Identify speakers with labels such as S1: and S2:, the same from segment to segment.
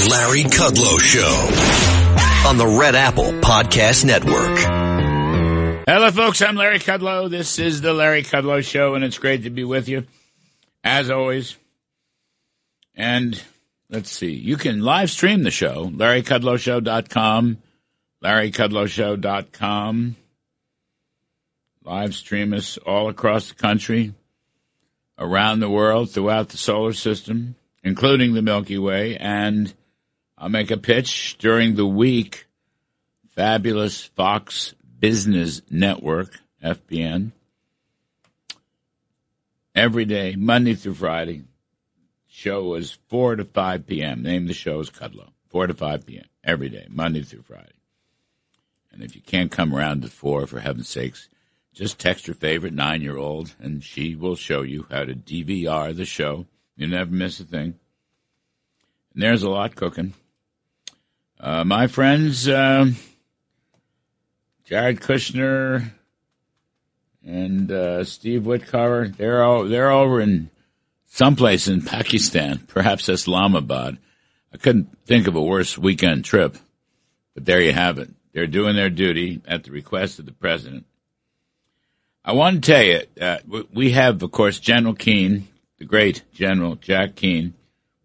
S1: Larry Kudlow Show on the Red Apple Podcast Network.
S2: Hello, folks. I'm Larry Kudlow. This is the Larry Kudlow Show, and it's great to be with you, as always. And let's see. You can live stream the show, LarryKudlowShow.com, LarryKudlowShow.com. Live stream us all across the country, around the world, throughout the solar system, including the Milky Way. And I'll make a pitch during the week. Fabulous Fox Business Network, FBN. Every day, Monday through Friday. Show is 4 to 5 p.m. Name of the show is Kudlow. 4 to 5 p.m. every day, Monday through Friday. And if you can't come around at 4, for heaven's sakes, just text your favorite 9-year-old, and she will show you how to DVR the show. You never miss a thing. And there's a lot cooking. My friends, Jared Kushner and Steve Whitcover, they're over in someplace in Pakistan, perhaps Islamabad. I couldn't think of a worse weekend trip, but there you have it. They're doing their duty at the request of the president. I want to tell you, we have, of course, General Keane, the great General Jack Keane,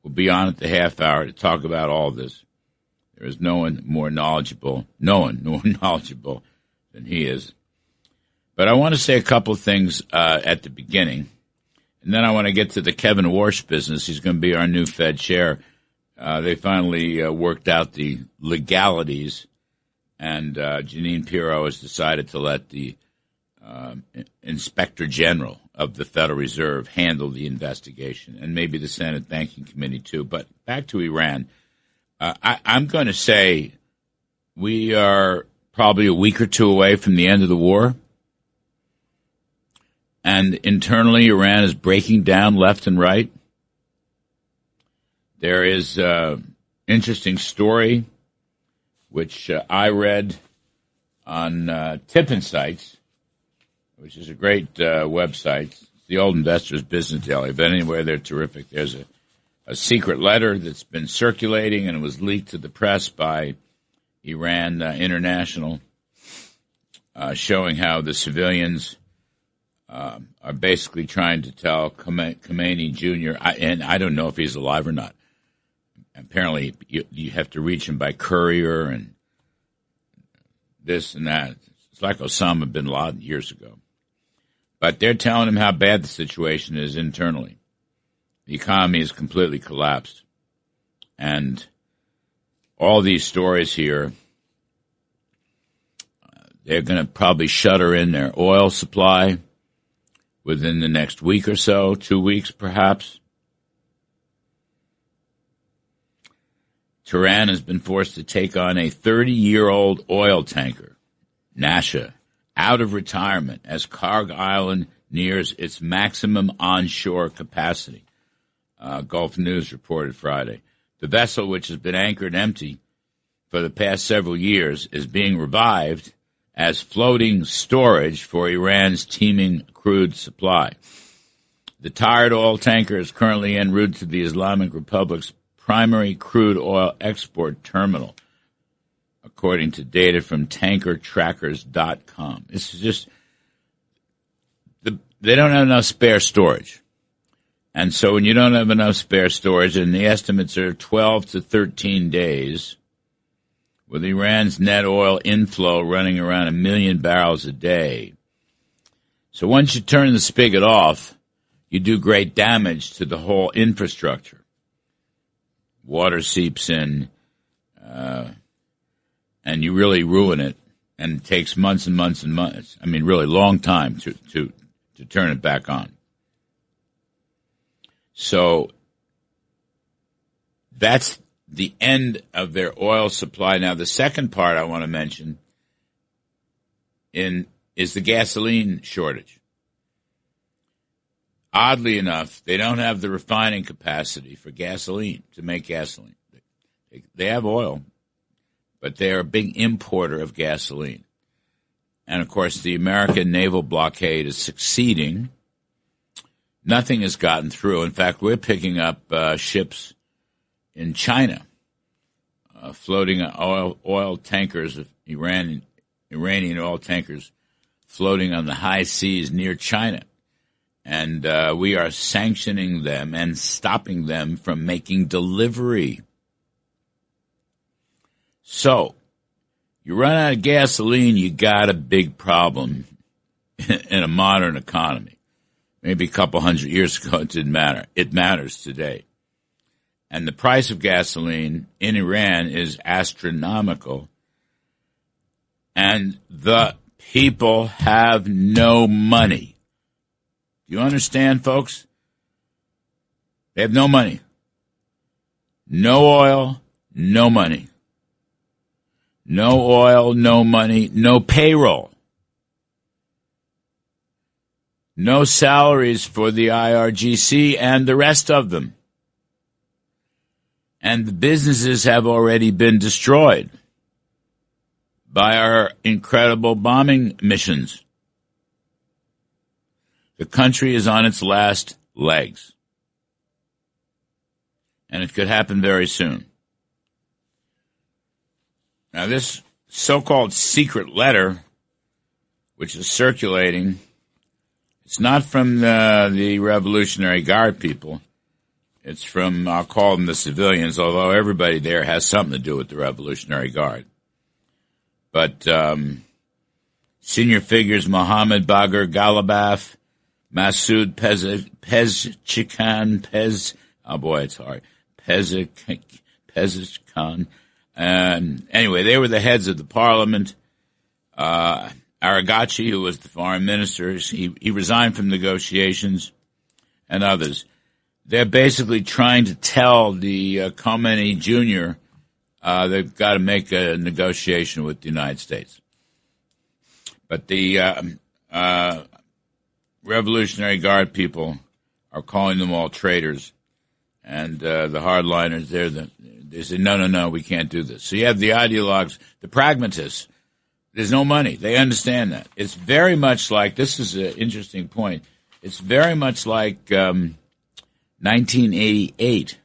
S2: will be on at the half hour to talk about all this. There is no one more knowledgeable than he is. But I want to say a couple of things at the beginning, and then I want to get to the Kevin Warsh business. He's going to be our new Fed chair. They finally worked out the legalities, and Jeanine Pirro has decided to let the Inspector General of the Federal Reserve handle the investigation, and maybe the Senate Banking Committee too. But back to Iran. I'm going to say we are probably a week or two away from the end of the war. And internally, Iran is breaking down left and right. There is an interesting story, which I read on Tip Insights, which is a great website. It's the Old Investors Business Daily, but anyway, they're terrific. There's a secret letter that's been circulating, and it was leaked to the press by Iran International, showing how the civilians are basically trying to tell Khamenei Jr., and I don't know if he's alive or not. Apparently, you have to reach him by courier and this and that. It's like Osama bin Laden years ago. But they're telling him how bad the situation is internally. The economy has completely collapsed. And all these stories here, they're going to probably shutter in their oil supply within the next week or so, 2 weeks perhaps. Tehran has been forced to take on a 30-year-old oil tanker, Nasha, out of retirement as Karg Island nears its maximum onshore capacity. Gulf News reported Friday. The vessel, which has been anchored empty for the past several years, is being revived as floating storage for Iran's teeming crude supply. The tired oil tanker is currently en route to the Islamic Republic's primary crude oil export terminal, according to data from tankertrackers.com. This is just, they don't have enough spare storage. And so when you don't have enough spare storage, and the estimates are 12 to 13 days, with Iran's net oil inflow running around 1 million barrels a day. So once you turn the spigot off, you do great damage to the whole infrastructure. Water seeps in, and you really ruin it, and it takes months and months and months. I mean, really long time to turn it back on. So that's the end of their oil supply. Now, the second part I want to mention is the gasoline shortage. Oddly enough, they don't have the refining capacity for gasoline, to make gasoline. They have oil, but they are a big importer of gasoline. And, of course, the American naval blockade is succeeding. Nothing has gotten through. In fact, we're picking up ships in China floating oil tankers, Iranian oil tankers floating on the high seas near China. And we are sanctioning them and stopping them from making delivery. So, you run out of gasoline, you got a big problem in a modern economy. Maybe a couple hundred years ago, it didn't matter. It matters today. And the price of gasoline in Iran is astronomical. And the people have no money. Do you understand, folks? They have no money. No oil, no money. No oil, no money, no payroll. No salaries for the IRGC and the rest of them. And the businesses have already been destroyed by our incredible bombing missions. The country is on its last legs. And it could happen very soon. Now, this so-called secret letter, which is circulating, it's not from the Revolutionary Guard people. It's from, I'll call them the civilians, although everybody there has something to do with the Revolutionary Guard. But senior figures Mohammed Bagher Ghalibaf, Masoud Pezeshkian, oh boy, it's hard, Pezeshkian. Anyway, they were the heads of the parliament. Aragachi, who was the foreign minister, he resigned from negotiations, and others. They're basically trying to tell the Khomeini Jr. They've got to make a negotiation with the United States. But the Revolutionary Guard people are calling them all traitors, and the hardliners, they say, no, we can't do this. So you have the ideologues, the pragmatists. There's no money. They understand that. It's very much like, this is an interesting point, it's very much like 1988.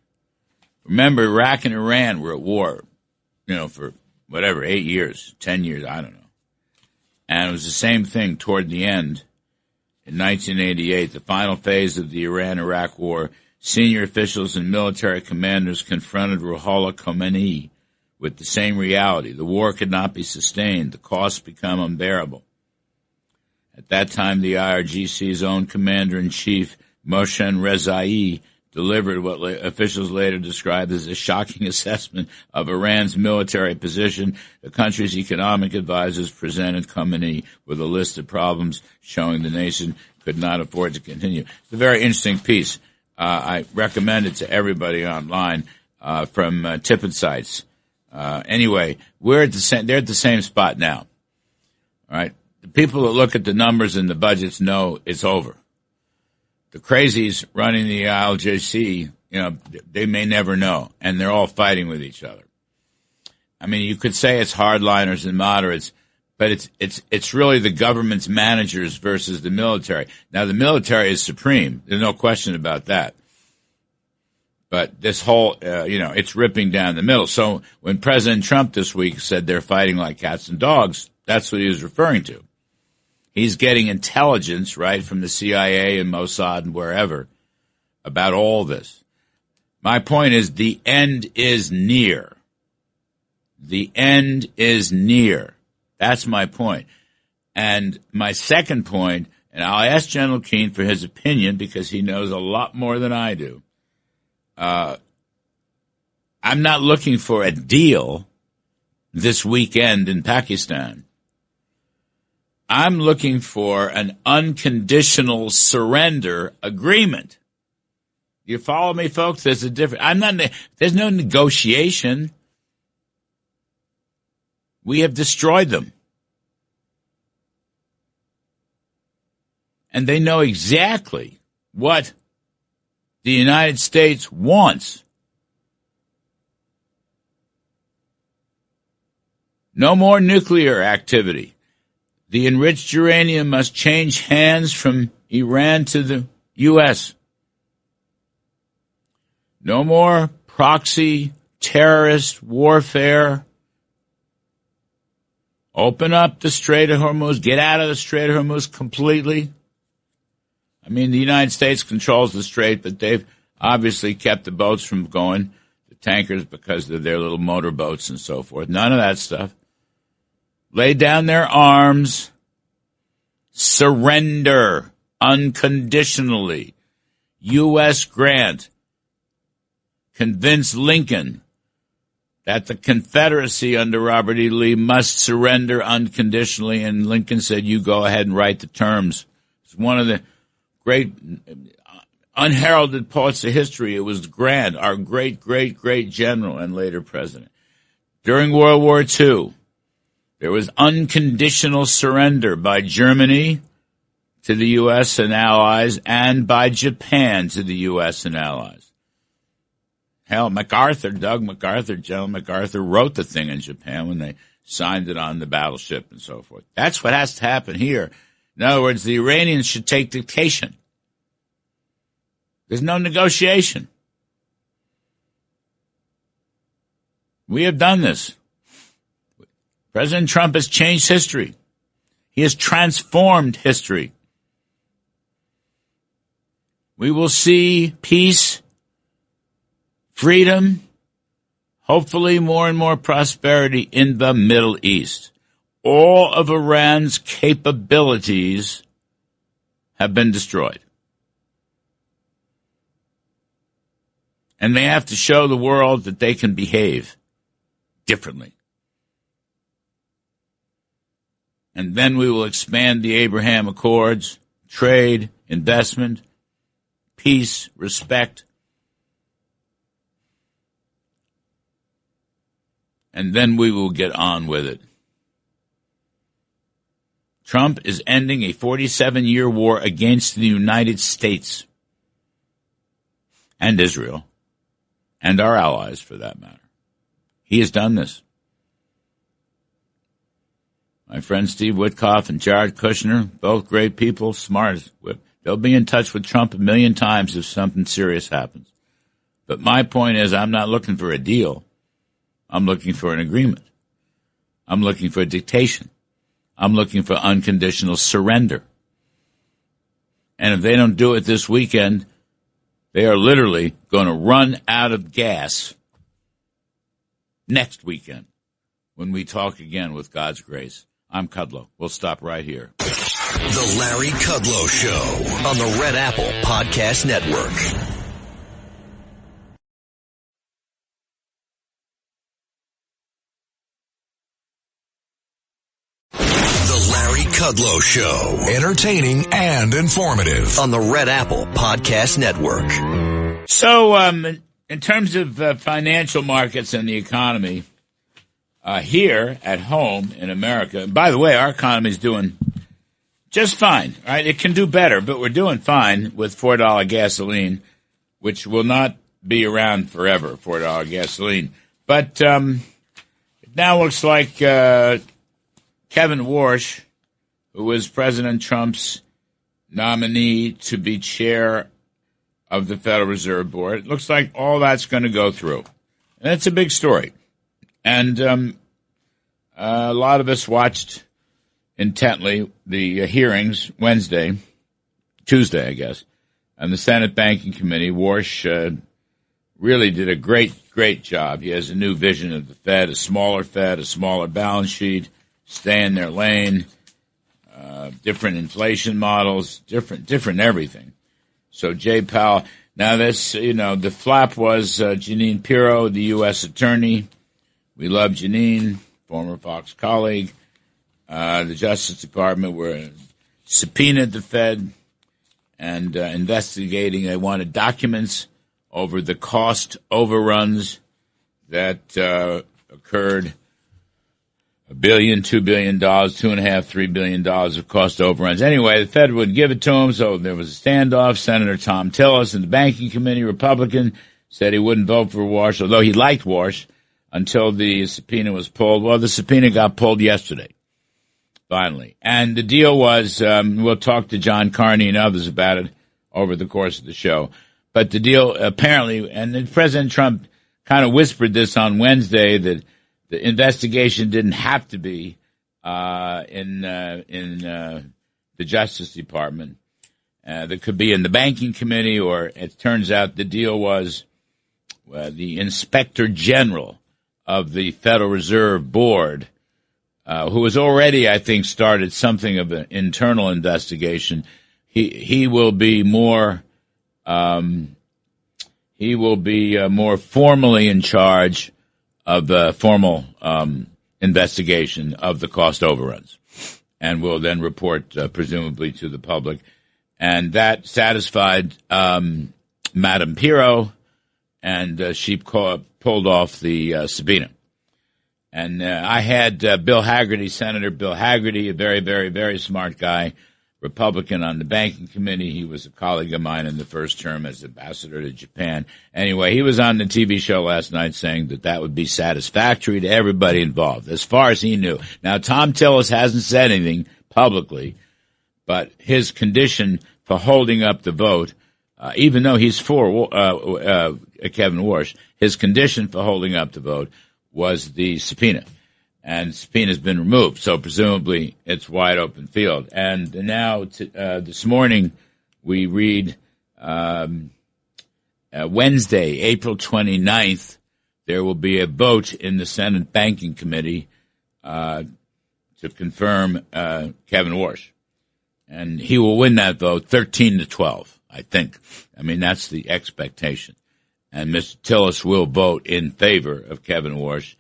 S2: Remember, Iraq and Iran were at war, for whatever, 8 years, 10 years, I don't know. And it was the same thing toward the end. In 1988, the final phase of the Iran-Iraq war, senior officials and military commanders confronted Ruhollah Khomeini with the same reality. The war could not be sustained. The costs become unbearable. At that time, the IRGC's own commander-in-chief, Mohsen Rezai, delivered what officials later described as a shocking assessment of Iran's military position. The country's economic advisors presented Khomeini with a list of problems showing the nation could not afford to continue. It's a very interesting piece. I recommend it to everybody online from Tippin Sites. Anyway, they're at the same spot now. All right? The people that look at the numbers and the budgets know it's over. The crazies running the ILJC, they may never know, and they're all fighting with each other. I mean, you could say it's hardliners and moderates, but it's really the government's managers versus the military. Now, the military is supreme. There's no question about that. But this whole, it's ripping down the middle. So when President Trump this week said they're fighting like cats and dogs, that's what he was referring to. He's getting intelligence, right, from the CIA and Mossad and wherever about all this. My point is the end is near. The end is near. That's my point. And my second point, and I'll ask General Keane for his opinion because he knows a lot more than I do. I'm not looking for a deal this weekend in Pakistan. I'm looking for an unconditional surrender agreement. You follow me, folks? There's no negotiation. We have destroyed them. And they know exactly what the United States wants. No more nuclear activity. The enriched uranium must change hands from Iran to the U.S. No more proxy terrorist warfare. Open up the Strait of Hormuz. Get out of the Strait of Hormuz completely. I mean, the United States controls the strait, but they've obviously kept the boats from going, the tankers, because of their little motor boats and so forth. None of that stuff. Lay down their arms. Surrender unconditionally. U.S. grant. Convince Lincoln that the Confederacy under Robert E. Lee must surrender unconditionally, and Lincoln said, you go ahead and write the terms. It's one of the great unheralded parts of history. It was Grant, our great, great, great general and later president. During World War II, there was unconditional surrender by Germany to the U.S. and allies and by Japan to the U.S. and allies. Hell, General MacArthur wrote the thing in Japan when they signed it on the battleship and so forth. That's what has to happen here. In other words, the Iranians should take dictation. There's no negotiation. We have done this. President Trump has changed history. He has transformed history. We will see peace, freedom, hopefully more and more prosperity in the Middle East. All of Iran's capabilities have been destroyed. And they have to show the world that they can behave differently. And then we will expand the Abraham Accords, trade, investment, peace, respect. And then we will get on with it. Trump is ending a 47-year war against the United States and Israel and our allies, for that matter. He has done this. My friend Steve Witkoff and Jared Kushner, both great people, smart as whip. They'll be in touch with Trump a million times if something serious happens. But my point is, I'm not looking for a deal. I'm looking for an agreement. I'm looking for a dictation. I'm looking for unconditional surrender. And if they don't do it this weekend, they are literally going to run out of gas next weekend when we talk again with God's grace. I'm Kudlow. We'll stop right here.
S1: The Larry Kudlow Show on the Red Apple Podcast Network. The Larry Kudlow Show. Entertaining and informative on the Red Apple Podcast Network.
S2: So, in terms of financial markets and the economy, here at home in America, and by the way, our economy is doing just fine, right? It can do better, but we're doing fine with $4 gasoline, which will not be around forever, $4 gasoline. But it now looks like Kevin Warsh, who was President Trump's nominee to be chair of the Federal Reserve Board, it looks like all that's going to go through. And it's a big story. And a lot of us watched intently the hearings Tuesday, I guess, on the Senate Banking Committee. Warsh really did a great job. He has a new vision of the Fed, a smaller balance sheet, stay in their lane, different inflation models, different everything. So Jay Powell. Now this, the flap was Jeanine Pirro, the U.S. attorney. We love Jeanine, former Fox colleague. The Justice Department were subpoenaed the Fed and investigating. They wanted documents over the cost overruns that occurred. $1 billion, $2 billion, $2.5, $3 billion of cost overruns. Anyway, the Fed would give it to him, so there was a standoff. Senator Tom Tillis in the Banking Committee, Republican, said he wouldn't vote for Warsh, although he liked Warsh, until the subpoena was pulled. Well, the subpoena got pulled yesterday, finally. And the deal was, we'll talk to John Carney and others about it over the course of the show. But the deal apparently, and then President Trump kind of whispered this on Wednesday that the investigation didn't have to be in the Justice Department. That could be in the Banking Committee, or it turns out the deal was the Inspector General of the Federal Reserve Board, who has already, I think, started something of an internal investigation. He will be more more formally in charge of the formal investigation of the cost overruns, and will then report presumably to the public. And that satisfied Madame Pirro, and she pulled off the subpoena. And I had Bill Hagerty, Senator Bill Hagerty, a very, very, very smart guy, Republican on the Banking Committee. He was a colleague of mine in the first term as ambassador to Japan. Anyway, he was on the TV show last night saying that would be satisfactory to everybody involved, as far as he knew. Now, Tom Tillis hasn't said anything publicly, but his condition for holding up the vote, even though he's for Kevin Warsh, his condition for holding up the vote was the subpoena. And the subpoena's been removed, so presumably it's wide open field. And now, this morning, we read Wednesday, April 29th, there will be a vote in the Senate Banking Committee to confirm Kevin Warsh. And he will win that vote 13-12, I think. I mean, that's the expectation. And Mr. Tillis will vote in favor of Kevin Warsh.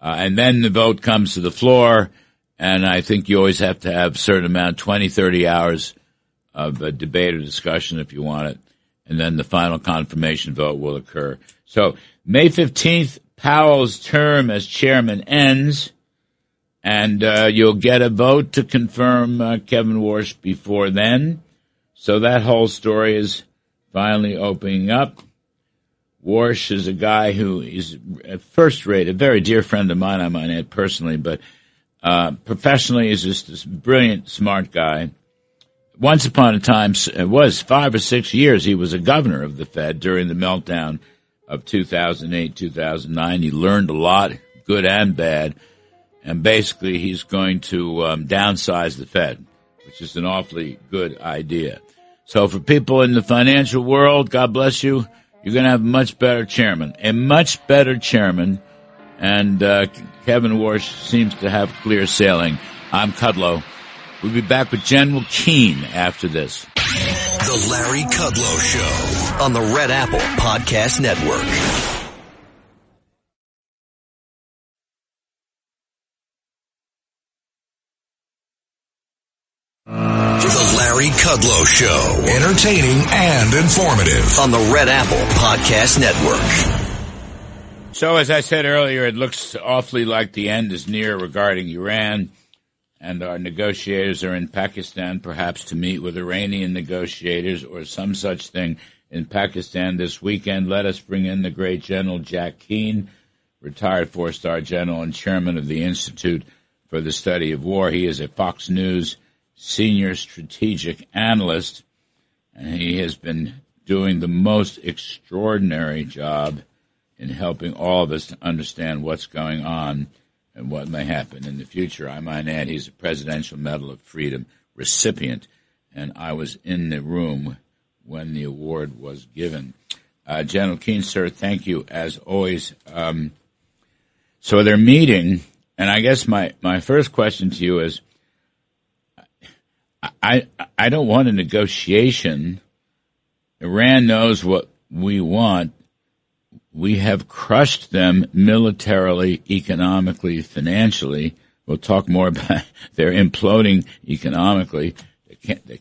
S2: And then the vote comes to the floor, and I think you always have to have a certain amount, 20, 30 hours of debate or discussion if you want it. And then the final confirmation vote will occur. So May 15th, Powell's term as chairman ends, and you'll get a vote to confirm Kevin Warsh before then. So that whole story is finally opening up. Warsh is a guy who is first-rate, a very dear friend of mine, I might add personally, but professionally is just this brilliant, smart guy. Once upon a time, it was 5 or 6 years, he was a governor of the Fed during the meltdown of 2008, 2009. He learned a lot, good and bad, and basically he's going to downsize the Fed, which is an awfully good idea. So for people in the financial world, God bless you. You're going to have a much better chairman, and Kevin Warsh seems to have clear sailing. I'm Kudlow. We'll be back with General Keane after this.
S1: The Larry Kudlow Show on the Red Apple Podcast Network. The Larry Kudlow Show, entertaining and informative on the Red Apple Podcast Network.
S2: So, as I said earlier, it looks awfully like the end is near regarding Iran, and our negotiators are in Pakistan, perhaps to meet with Iranian negotiators or some such thing in Pakistan this weekend. Let us bring in the great General Jack Keane, retired four-star general and chairman of the Institute for the Study of War. He is a Fox News senior strategic analyst, and he has been doing the most extraordinary job in helping all of us to understand what's going on and what may happen in the future. I might add, he's a Presidential Medal of Freedom recipient, and I was in the room when the award was given. General Keane, sir, thank you as always. So they're meeting, and I guess my first question to you is, I don't want a negotiation. Iran knows what we want. We have crushed them militarily, economically, financially. We'll talk more about they're imploding economically. The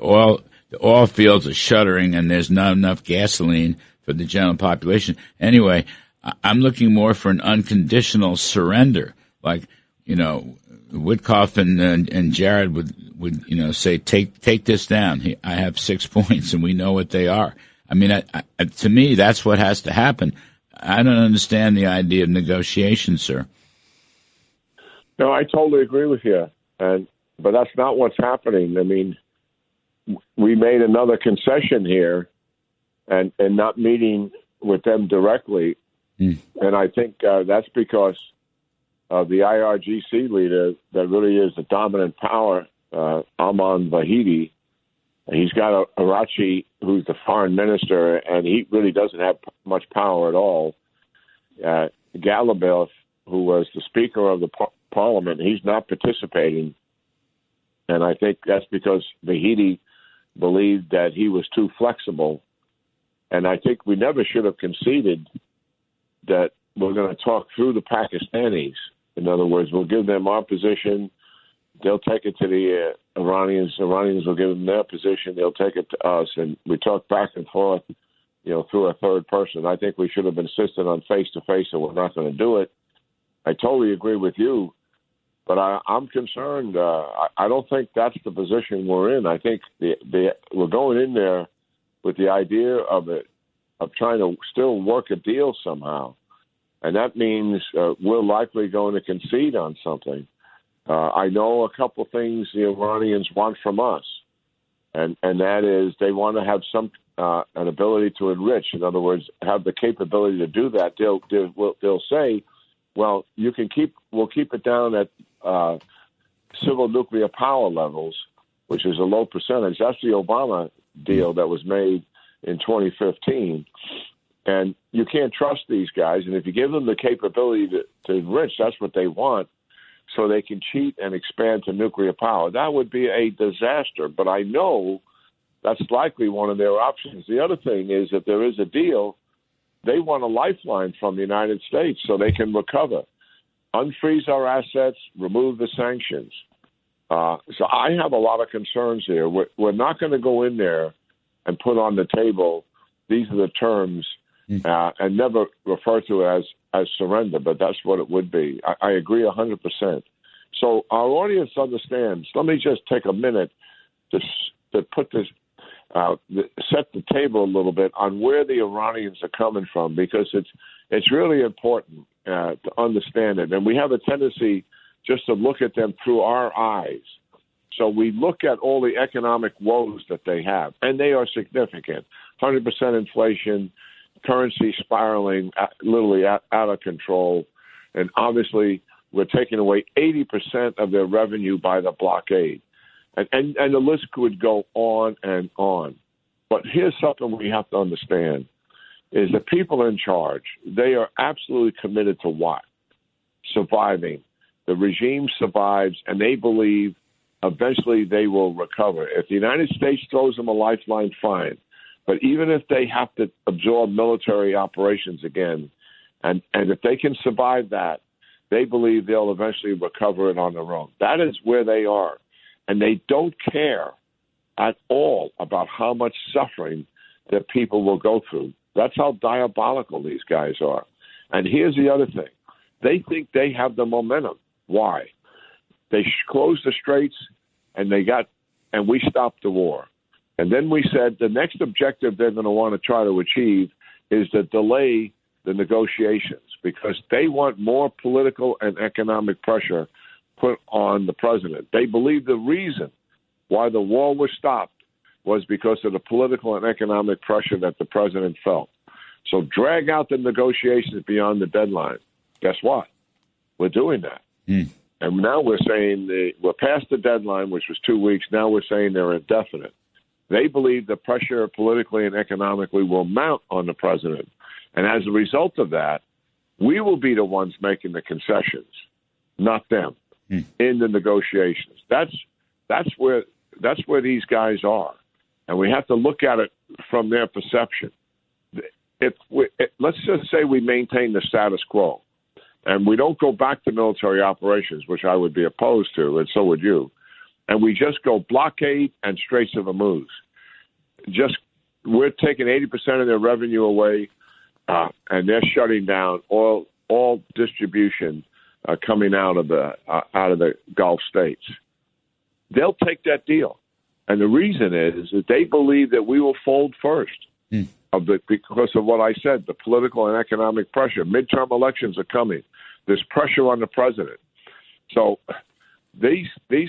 S2: oil fields are shuttering, and there's not enough gasoline for the general population. Anyway, I'm looking more for an unconditional surrender, like, Witkoff and Jared would say, take this down. I have 6 points, and we know what they are. I mean, to me, that's what has to happen. I don't understand the idea of negotiation, sir.
S3: No, I totally agree with you, but that's not what's happening. I mean, we made another concession here, and not meeting with them directly. And I think that's because of the IRGC leader that really is the dominant power, Ahmad Vahidi. He's got Arachi, who's the foreign minister, and he really doesn't have much power at all. Galibef, who was the Speaker of the Parliament, he's not participating. And I think that's because Vahidi believed that he was too flexible. And I think we never should have conceded that we're going to talk through the Pakistanis. In other words, we'll give them our position. They'll take it to the Iranians. Iranians will give them their position. They'll take it to us. And we talk back and forth, through a third person. I think we should have insisted on face-to-face, and we're not going to do it. I totally agree with you, but I'm concerned. I don't think that's the position we're in. I think we're going in there with the idea of trying to still work a deal somehow. And that means we're likely going to concede on something. I know a couple things the Iranians want from us, and that is they want to have an ability to enrich. In other words, have the capability to do that. They'll say, well, we'll keep it down at civil nuclear power levels, which is a low percentage. That's the Obama deal that was made in 2015. And you can't trust these guys. And if you give them the capability to enrich, that's what they want, so they can cheat and expand to nuclear power. That would be a disaster. But I know that's likely one of their options. The other thing is, if there is a deal, they want a lifeline from the United States so they can recover, unfreeze our assets, remove the sanctions. So I have a lot of concerns here. We're not going to go in there and put on the table, these are the terms, and never refer to it as surrender, but that's what it would be. I agree 100%. So our audience understands. Let me just take a minute to put this, set the table a little bit on where the Iranians are coming from, because it's really important to understand it. And we have a tendency just to look at them through our eyes. So we look at all the economic woes that they have, and they are significant. 100% inflation, currency spiraling literally out of control, and obviously we're taking away 80% of their revenue by the blockade. And the list could go on and on. But here's something we have to understand, is the people in charge, they are absolutely committed to what? Surviving. The regime survives, and they believe eventually they will recover. If the United States throws them a lifeline, fine. But even if they have to absorb military operations again, and if they can survive that, they believe they'll eventually recover it on their own. That is where they are. And they don't care at all about how much suffering that people will go through. That's how diabolical these guys are. And here's the other thing. They think they have the momentum. Why? They closed the straits, and we stopped the war. And then we said the next objective they're going to want to try to achieve is to delay the negotiations, because they want more political and economic pressure put on the president. They believe the reason why the war was stopped was because of the political and economic pressure that the president felt. So drag out the negotiations beyond the deadline. Guess what? We're doing that. And now we're saying we're past the deadline, which was 2 weeks. Now we're saying they're indefinite. They believe the pressure politically and economically will mount on the president. And as a result of that, we will be the ones making the concessions, not them, in the negotiations. That's where these guys are. And we have to look at it from their perception. Let's just say we maintain the status quo, and we don't go back to military operations, which I would be opposed to, and so would you, and we just go blockade and Straits of Hormuz. We're taking 80% of their revenue away, and they're shutting down all distribution coming out of the Gulf states. They'll take that deal, and the reason is that they believe that we will fold first. Because of what I said, the political and economic pressure. Midterm elections are coming. There's pressure on the president. So these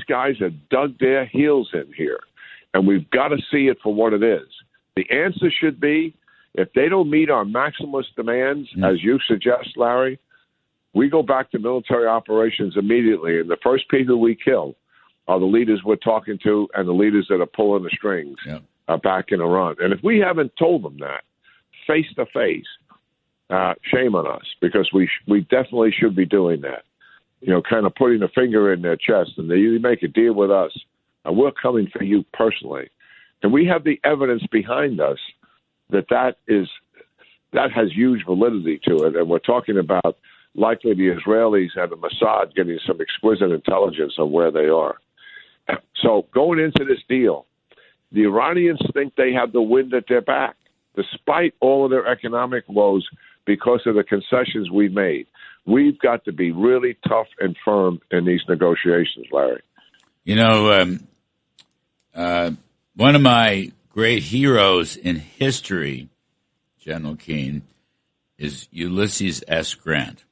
S3: guys have dug their heels in here, and we've got to see it for what it is. The answer should be If they don't meet our maximalist demands, as you suggest, Larry, we go back to military operations immediately, and the first people we kill are the leaders we're talking to and the leaders that are pulling the strings back in Iran. And if we haven't told them that face-to-face, shame on us, because we definitely should be doing that. Kind of putting a finger in their chest, and you make a deal with us, and we're coming for you personally. And we have the evidence behind us that has huge validity to it. And we're talking about likely the Israelis and the Mossad getting some exquisite intelligence on where they are. So going into this deal, the Iranians think they have the wind at their back, despite all of their economic woes, because of the concessions we've made. We've got to be really tough and firm in these negotiations, Larry.
S2: One of my great heroes in history, General Keane, is Ulysses S. Grant,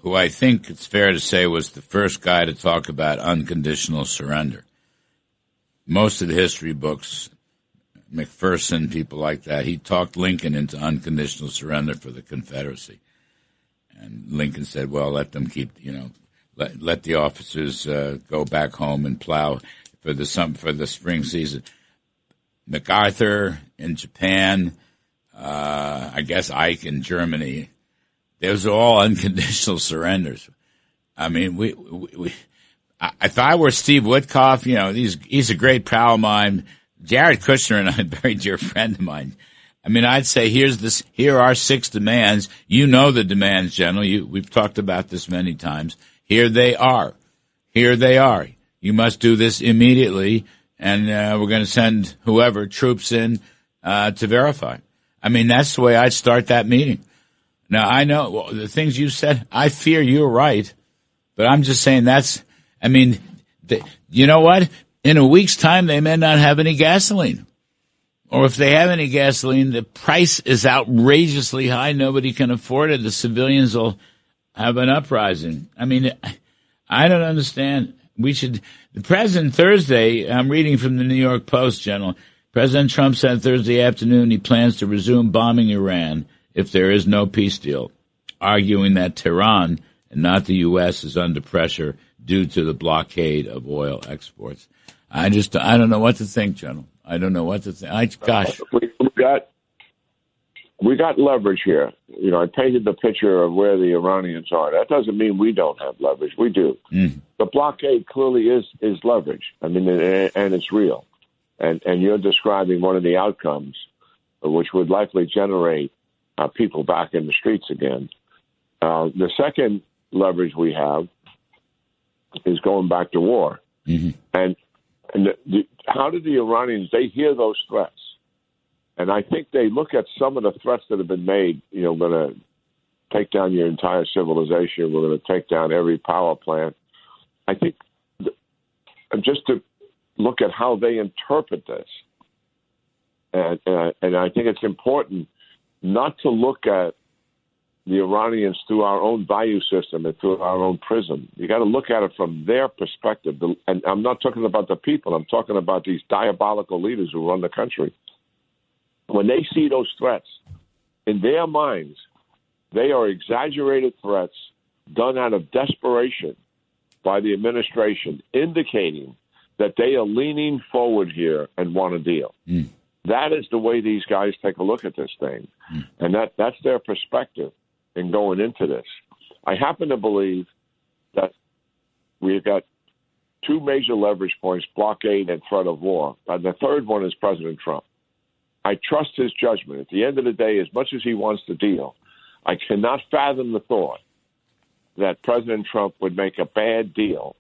S2: who I think it's fair to say was the first guy to talk about unconditional surrender. Most of the history books, McPherson, people like that, he talked Lincoln into unconditional surrender for the Confederacy. And Lincoln said, well, let them keep, let the officers go back home and plow for the spring season. MacArthur in Japan, I guess Ike in Germany, those are all unconditional surrenders. I mean, if I were Steve Witkoff, he's a great pal of mine. Jared Kushner and I, a very dear friend of mine. I mean, I'd say here are 6 demands. You know the demands, General. We've talked about this many times. Here they are. You must do this immediately, and we're going to send whoever troops in to verify. I mean, that's the way I'd start that meeting. Now, I know the things you said, I fear you're right, but I'm just saying you know what? In a week's time, they may not have any gasoline. Or if they have any gasoline, the price is outrageously high. Nobody can afford it. The civilians will have an uprising. I mean, I don't understand. The president Thursday, I'm reading from the New York Post, General. President Trump said Thursday afternoon he plans to resume bombing Iran if there is no peace deal, arguing that Tehran and not the U.S. is under pressure due to the blockade of oil exports. I don't know what to think, General. I don't know what to think.
S3: We got leverage here. I painted the picture of where the Iranians are. That doesn't mean we don't have leverage. We do. The blockade clearly is leverage. I mean, and it's real. And you're describing one of the outcomes, which would likely generate people back in the streets again. The second leverage we have is going back to war. Mm-hmm. And how do the Iranians, they hear those threats. And I think they look at some of the threats that have been made, going to take down your entire civilization. We're going to take down every power plant. I think just to look at how they interpret this. And I think it's important not to look at the Iranians through our own value system and through our own prism. You got to look at it from their perspective. And I'm not talking about the people. I'm talking about these diabolical leaders who run the country. When they see those threats, in their minds, they are exaggerated threats done out of desperation by the administration, indicating that they are leaning forward here and want a deal. That is the way these guys take a look at this thing. And that's their perspective in going into this. I happen to believe that we've got 2 major leverage points, blockade and threat of war. And the third one is President Trump. I trust his judgment. At the end of the day, as much as he wants to deal, I cannot fathom the thought that President Trump would make a bad deal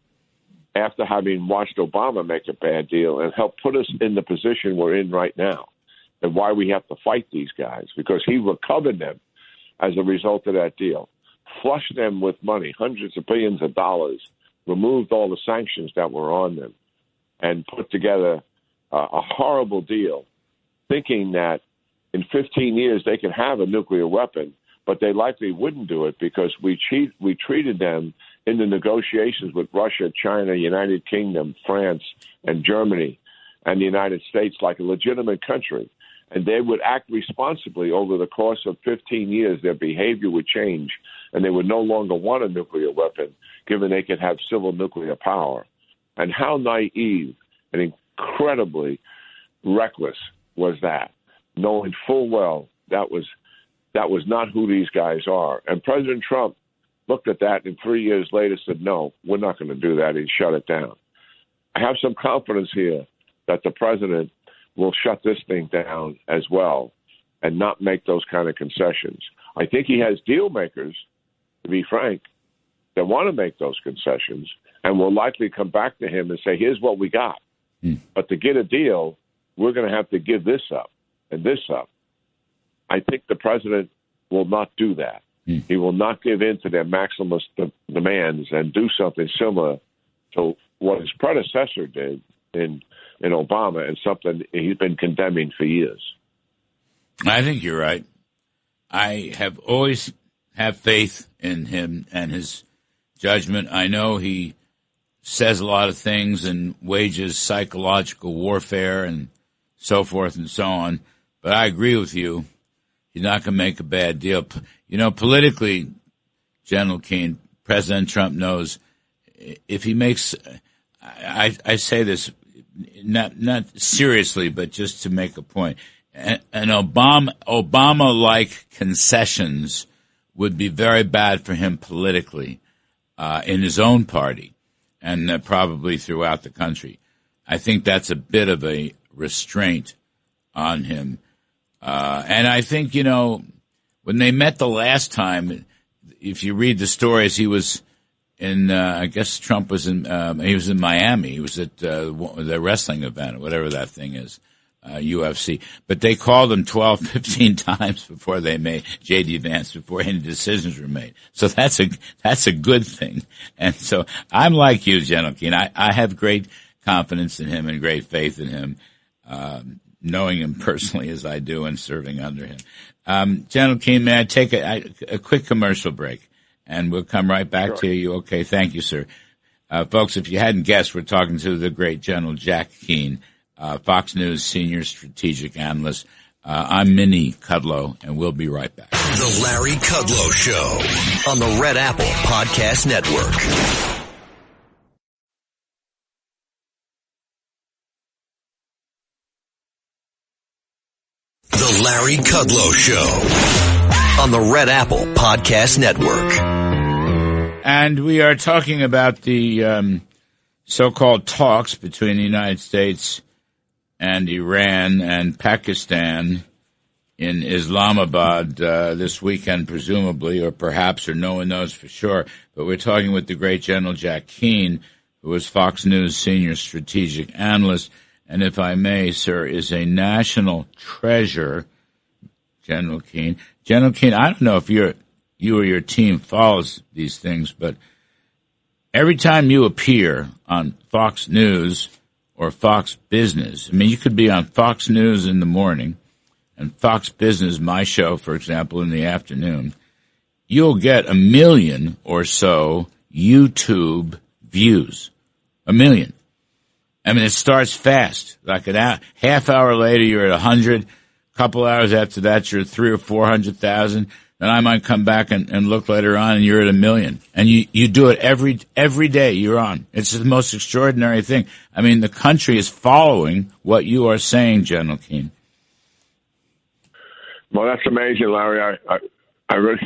S3: after having watched Obama make a bad deal and help put us in the position we're in right now and why we have to fight these guys, because he recovered them as a result of that deal, flushed them with money, hundreds of billions of dollars, removed all the sanctions that were on them, and put together a horrible deal, thinking that in 15 years they could have a nuclear weapon, but they likely wouldn't do it because we treated them in the negotiations with Russia, China, United Kingdom, France, and Germany, and the United States like a legitimate country. and they would act responsibly over the course of 15 years. Their behavior would change, and they would no longer want a nuclear weapon, given they could have civil nuclear power. And how naive and incredibly reckless was that, knowing full well that was not who these guys are. And President Trump looked at that and 3 years later said, no, we're not going to do that, and shut it down. I have some confidence here that the president will shut this thing down as well and not make those kind of concessions. I think he has deal makers, to be frank, that want to make those concessions and will likely come back to him and say, here's what we got. But to get a deal, we're going to have to give this up and this up. I think the president will not do that. He will not give in to their maximalist demands and do something similar to what his predecessor did in Obama, and something he's been condemning for years.
S2: I think you're right. I have always have faith in him and his judgment. I know he says a lot of things and wages psychological warfare and so forth and so on, but I agree with you. He's not going to make a bad deal. You know, politically, General Keane, President Trump knows if he makes, I say this not seriously, but just to make a point, an Obama-like concessions would be very bad for him politically in his own party and probably throughout the country. I think that's a bit of a restraint on him. And I think, you know, when they met the last time, if you read the stories, he was in, I guess Trump was he was in Miami. He was at the wrestling event, whatever that thing is, UFC. But they called him 12, 15 times before they made J.D. Vance, before any decisions were made. So that's a good thing. And so I'm like you, General Keane. I have great confidence in him and great faith in him, knowing him personally as I do and serving under him. General Keane, may I take a quick commercial break? And we'll come right back
S3: Sure.
S2: to you. Okay, thank you, sir. Folks, if you hadn't guessed, we're talking to the great General Jack Keane, Fox News senior strategic analyst. I'm Mini Kudlow, and we'll be right back.
S1: The Larry Kudlow Show on the Red Apple Podcast Network. The Larry Kudlow Show on the Red Apple Podcast Network.
S2: And we are talking about the so-called talks between the United States and Iran and Pakistan in Islamabad this weekend, presumably, or perhaps, or no one knows for sure. But we're talking with the great General Jack Keane, who is Fox News senior strategic analyst, and if I may, sir, is a national treasure. General Keane. General Keane, I don't know if you or your team follows these things, but every time you appear on Fox News or Fox Business, I mean, you could be on Fox News in the morning and Fox Business, my show, for example, in the afternoon, you'll get 1 million or so YouTube views. 1 million. I mean, it starts fast. Like an half hour later, you're at 100. Couple hours after that, you're at 300,000 or 400,000. Then I might come back and look later on, and you're at 1 million. And you do it every day you're on. It's the most extraordinary thing. I mean, the country is following what you are saying, General Keane.
S3: Well, that's amazing, Larry. I really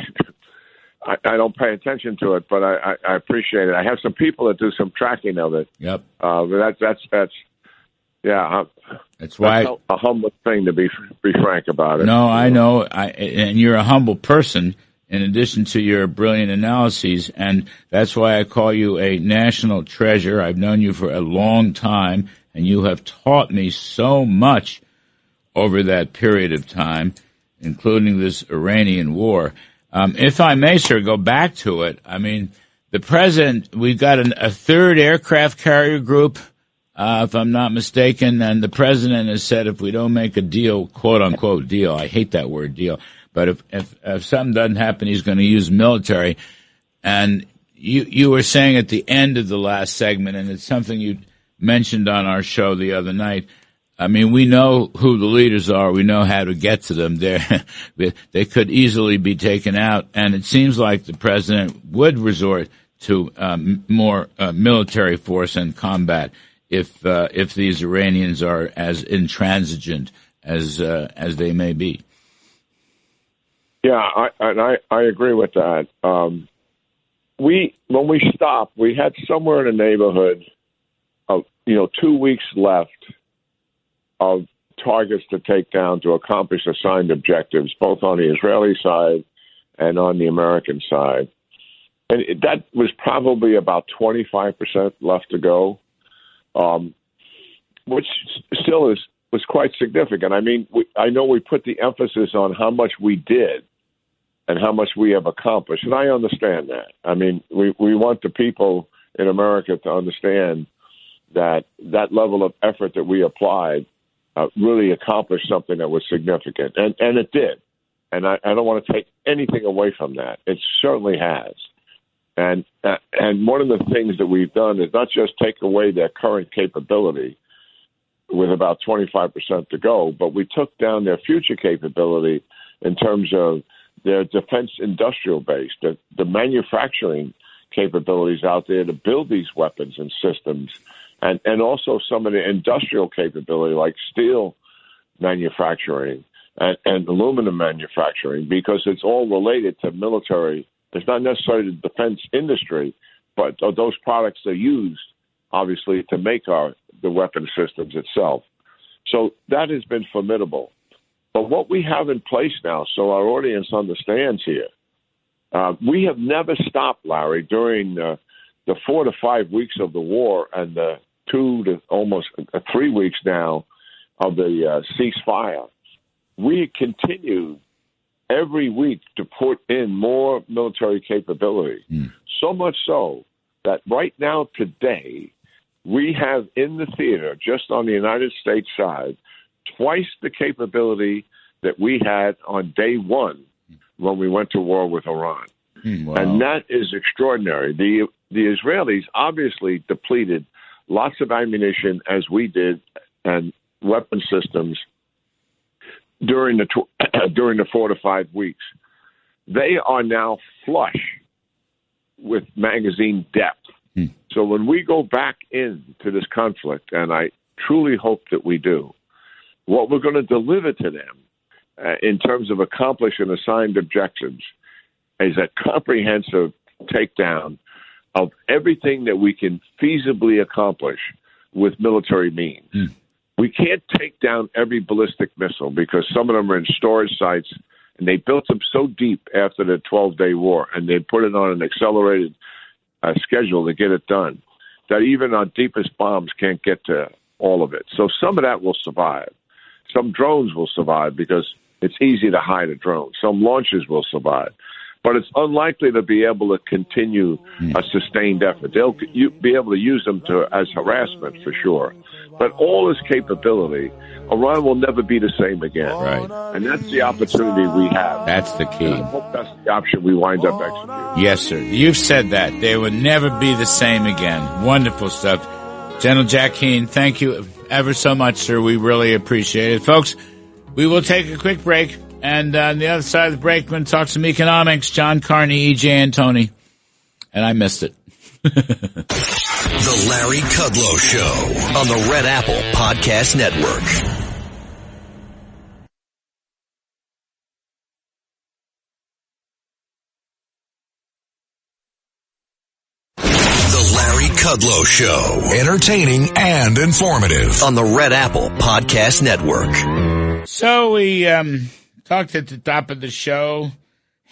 S3: I don't pay attention to it, but I appreciate it. I have some people that do some tracking of it.
S2: Yep.
S3: But that's yeah.
S2: That's why
S3: that's a humble thing to be frank about it.
S2: No, I know. And you're a humble person in addition to your brilliant analyses, and that's why I call you a national treasure. I've known you for a long time, and you have taught me so much over that period of time, including this Iranian war. If I may, sir, go back to it. I mean, the president, we've got a third aircraft carrier group, if I'm not mistaken, and the president has said if we don't make a deal, quote unquote deal, I hate that word deal, but if something doesn't happen, he's going to use military. And you were saying at the end of the last segment, and it's something you mentioned on our show the other night, I mean, we know who the leaders are. We know how to get to them. They could easily be taken out, and it seems like the president would resort to more military force and combat if these Iranians are as intransigent as they may be.
S3: Yeah, I agree with that. When we stopped, we had somewhere in the neighborhood of 2 weeks left of targets to take down to accomplish assigned objectives, both on the Israeli side and on the American side. And that was probably about 25% left to go, which still was quite significant. I mean, I know we put the emphasis on how much we did and how much we have accomplished, and I understand that. I mean, we want the people in America to understand that level of effort that we applied really accomplished something that was significant, and it did. And I don't want to take anything away from that. It certainly has. And one of the things that we've done is not just take away their current capability with about 25% to go, but we took down their future capability in terms of their defense industrial base, the manufacturing capabilities out there to build these weapons and systems, and also some of the industrial capability like steel manufacturing and aluminum manufacturing, because it's all related to military. It's not necessarily the defense industry, but those products are used, obviously, to make the weapon systems itself. So that has been formidable. But what we have in place now, so our audience understands here, we have never stopped, Larry, during the 4 to 5 weeks of the war and the 2 to almost 3 weeks now of the ceasefire. We continue every week to put in more military capability, so much so that right now today we have in the theater, just on the United States side, twice the capability that we had on day one when we went to war with Iran.
S2: Wow.
S3: And that is extraordinary. The Israelis obviously depleted lots of ammunition, as we did, and weapon systems during the 4 to 5 weeks. They are now flush with magazine depth. So when we go back into this conflict, and I truly hope that we do, what we're going to deliver to them in terms of accomplishing assigned objectives is a comprehensive takedown of everything that we can feasibly accomplish with military means. We can't take down every ballistic missile because some of them are in storage sites, and they built them so deep after the 12-day war, and they put it on an accelerated schedule to get it done, that even our deepest bombs can't get to all of it. So some of that will survive. Some drones will survive because it's easy to hide a drone. Some launches will survive. But it's unlikely to be able to continue a sustained effort. They'll be able to use them as harassment for sure. But all this capability, Iran will never be the same again.
S2: Right.
S3: And that's the opportunity we have.
S2: That's the key.
S3: And I hope that's the option we wind up executing.
S2: Yes, sir. You've said that. They will never be the same again. Wonderful stuff. General Jack Keane, thank you ever so much, sir. We really appreciate it. Folks, we will take a quick break. And on the other side of the break, we're going to talk some economics. John Carney, E.J. Antoni. And I missed it.
S1: The Larry Kudlow Show on the Red Apple Podcast Network. The Larry Kudlow Show. Entertaining and informative on the Red Apple Podcast Network.
S2: So we talked at the top of the show,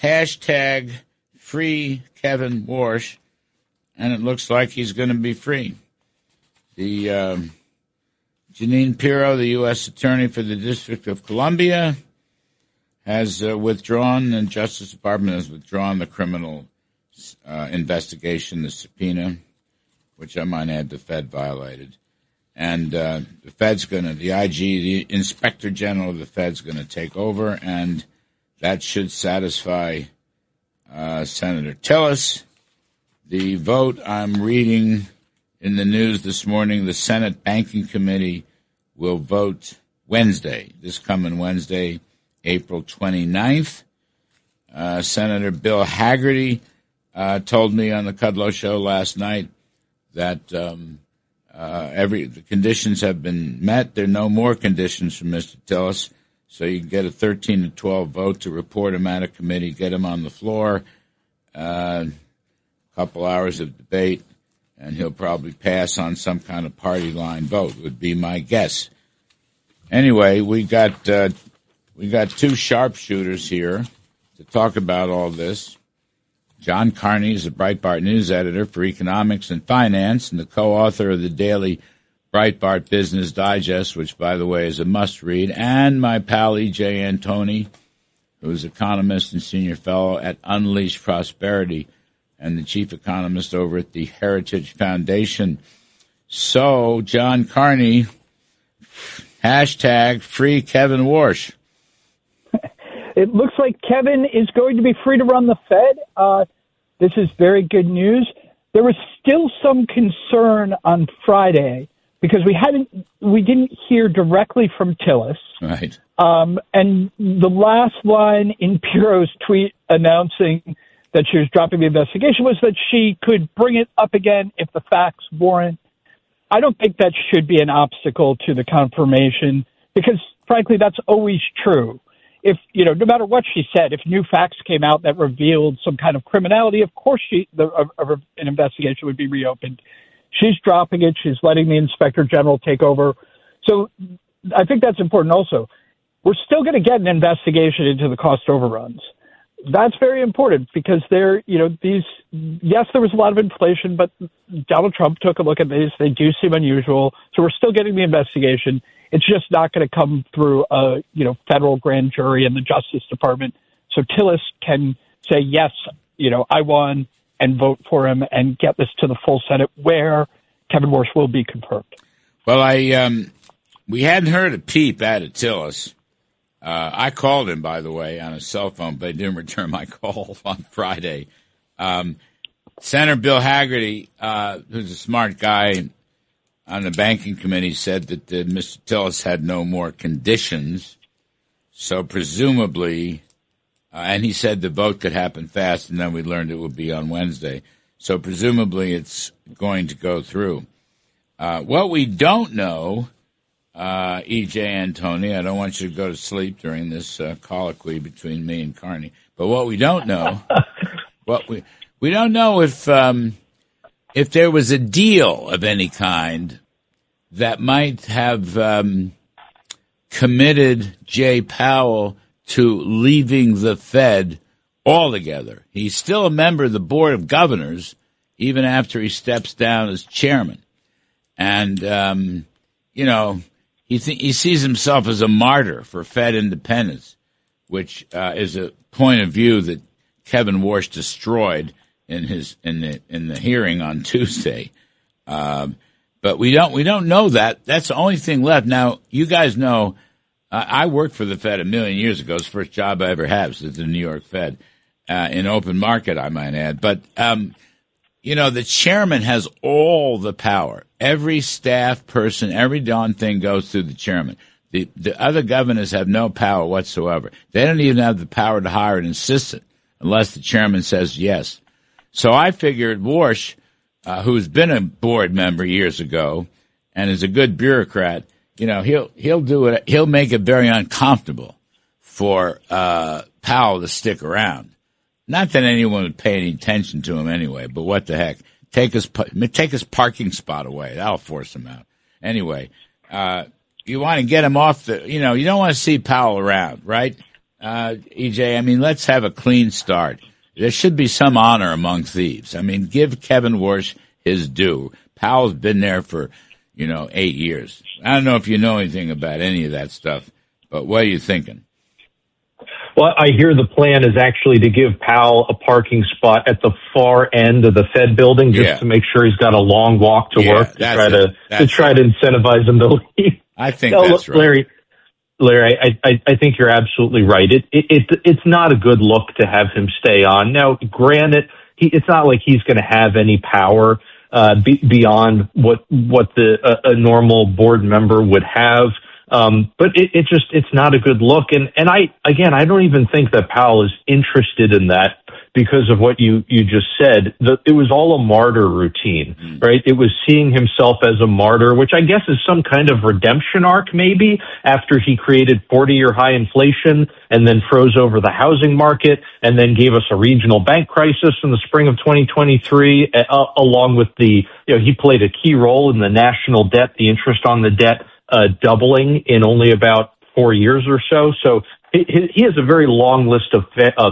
S2: hashtag free Kevin Warsh, and it looks like he's going to be free. The Jeanine Pirro, the U.S. Attorney for the District of Columbia, has withdrawn, and Justice Department has withdrawn the criminal investigation, the subpoena, which I might add the Fed violated. And the Fed's going to, the IG, the Inspector General of the Fed's going to take over, and that should satisfy Senator Tillis. The vote I'm reading in the news this morning, the Senate Banking Committee will vote Wednesday, this coming Wednesday, April 29th. Senator Bill Hagerty told me on the Kudlow show last night that the conditions have been met. There are no more conditions from Mr. Tillis, so you can get a 13-12 vote to report him out of committee, get him on the floor, a couple hours of debate, and he'll probably pass on some kind of party line vote, would be my guess. Anyway, we got two sharpshooters here to talk about all this. John Carney is a Breitbart news editor for economics and finance and the co-author of the daily Breitbart Business Digest, which, by the way, is a must-read, and my pal E.J. Antoni, who is economist and senior fellow at Unleash Prosperity and the chief economist over at the Heritage Foundation. So, John Carney, hashtag free Kevin Warsh.
S4: It looks like Kevin is going to be free to run the Fed. This is very good news. There was still some concern on Friday because we didn't hear directly from Tillis.
S2: Right.
S4: And the last line in Piro's tweet announcing that she was dropping the investigation was that she could bring it up again if the facts warrant. I don't think that should be an obstacle to the confirmation because, frankly, that's always true. If, no matter what she said, if new facts came out that revealed some kind of criminality, of course an investigation would be reopened. She's dropping it. She's letting the inspector general take over. So I think that's important also. We're still going to get an investigation into the cost overruns. That's very important because yes, there was a lot of inflation, but Donald Trump took a look at these. They do seem unusual. So we're still getting the investigation. It's just not going to come through a, federal grand jury and the Justice Department. So Tillis can say, yes, I won and vote for him and get this to the full Senate where Kevin Warsh will be confirmed.
S2: Well, we hadn't heard a peep out of Tillis. I called him, by the way, on his cell phone, but he didn't return my call on Friday. Senator Bill Hagerty, who's a smart guy on the banking committee, said that Mr. Tillis had no more conditions. So presumably, and he said the vote could happen fast, and then we learned it would be on Wednesday. So presumably it's going to go through. What we don't know, E.J. Antoni, I don't want you to go to sleep during this colloquy between me and Carney, but what we don't know, we don't know if there was a deal of any kind that might have committed Jay Powell to leaving the Fed altogether. He's still a member of the Board of Governors, even after he steps down as chairman. And, he sees himself as a martyr for Fed independence, which is a point of view that Kevin Warsh destroyed in the hearing on Tuesday. But we don't know that. That's the only thing left. Now, you guys know, I worked for the Fed a million years ago. It's the first job I ever had, was at the New York Fed, in open market, I might add. But, the chairman has all the power. Every staff person, every darn thing goes through the chairman. The other governors have no power whatsoever. They don't even have the power to hire an assistant unless the chairman says yes. So I figured Warsh, who's been a board member years ago and is a good bureaucrat, he'll do it. He'll make it very uncomfortable for Powell to stick around. Not that anyone would pay any attention to him anyway, but what the heck? Take his parking spot away. That'll force him out. Anyway, you want to get him off you don't want to see Powell around, right? EJ, I mean, let's have a clean start. There should be some honor among thieves. I mean, give Kevin Warsh his due. Powell's been there for, 8 years. I don't know if you know anything about any of that stuff, but what are you thinking?
S5: Well, I hear the plan is actually to give Powell a parking spot at the far end of the Fed building just to make sure he's got a long walk to work to try to incentivize him to leave.
S2: I think that's right.
S5: Larry, I think you're absolutely right. It's not a good look to have him stay on. Now, granted, it's not like he's going to have any power, beyond what a normal board member would have. But it's not a good look. And I don't even think that Powell is interested in that because of what you just said. It was all a martyr routine, right? It was seeing himself as a martyr, which I guess is some kind of redemption arc maybe after he created 40-year high inflation and then froze over the housing market and then gave us a regional bank crisis in the spring of 2023, along with he played a key role in the national debt, the interest on the debt, doubling in only about 4 years or so. So he has a very long list of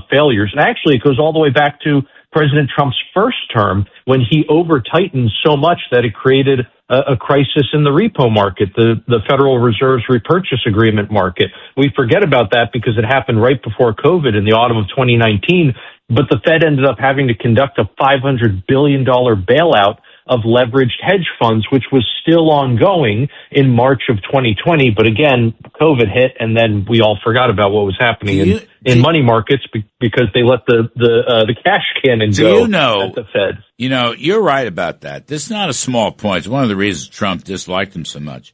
S5: failures. And actually, it goes all the way back to President Trump's first term when he over-tightened so much that it created a crisis in the repo market, the Federal Reserve's repurchase agreement market. We forget about that because it happened right before COVID in the autumn of 2019. But the Fed ended up having to conduct a $500 billion bailout of leveraged hedge funds, which was still ongoing in March of 2020. But again, COVID hit, and then we all forgot about what was happening in money markets because they let the cash cannon go at the Fed.
S2: You're right about that. This is not a small point. It's one of the reasons Trump disliked him so much.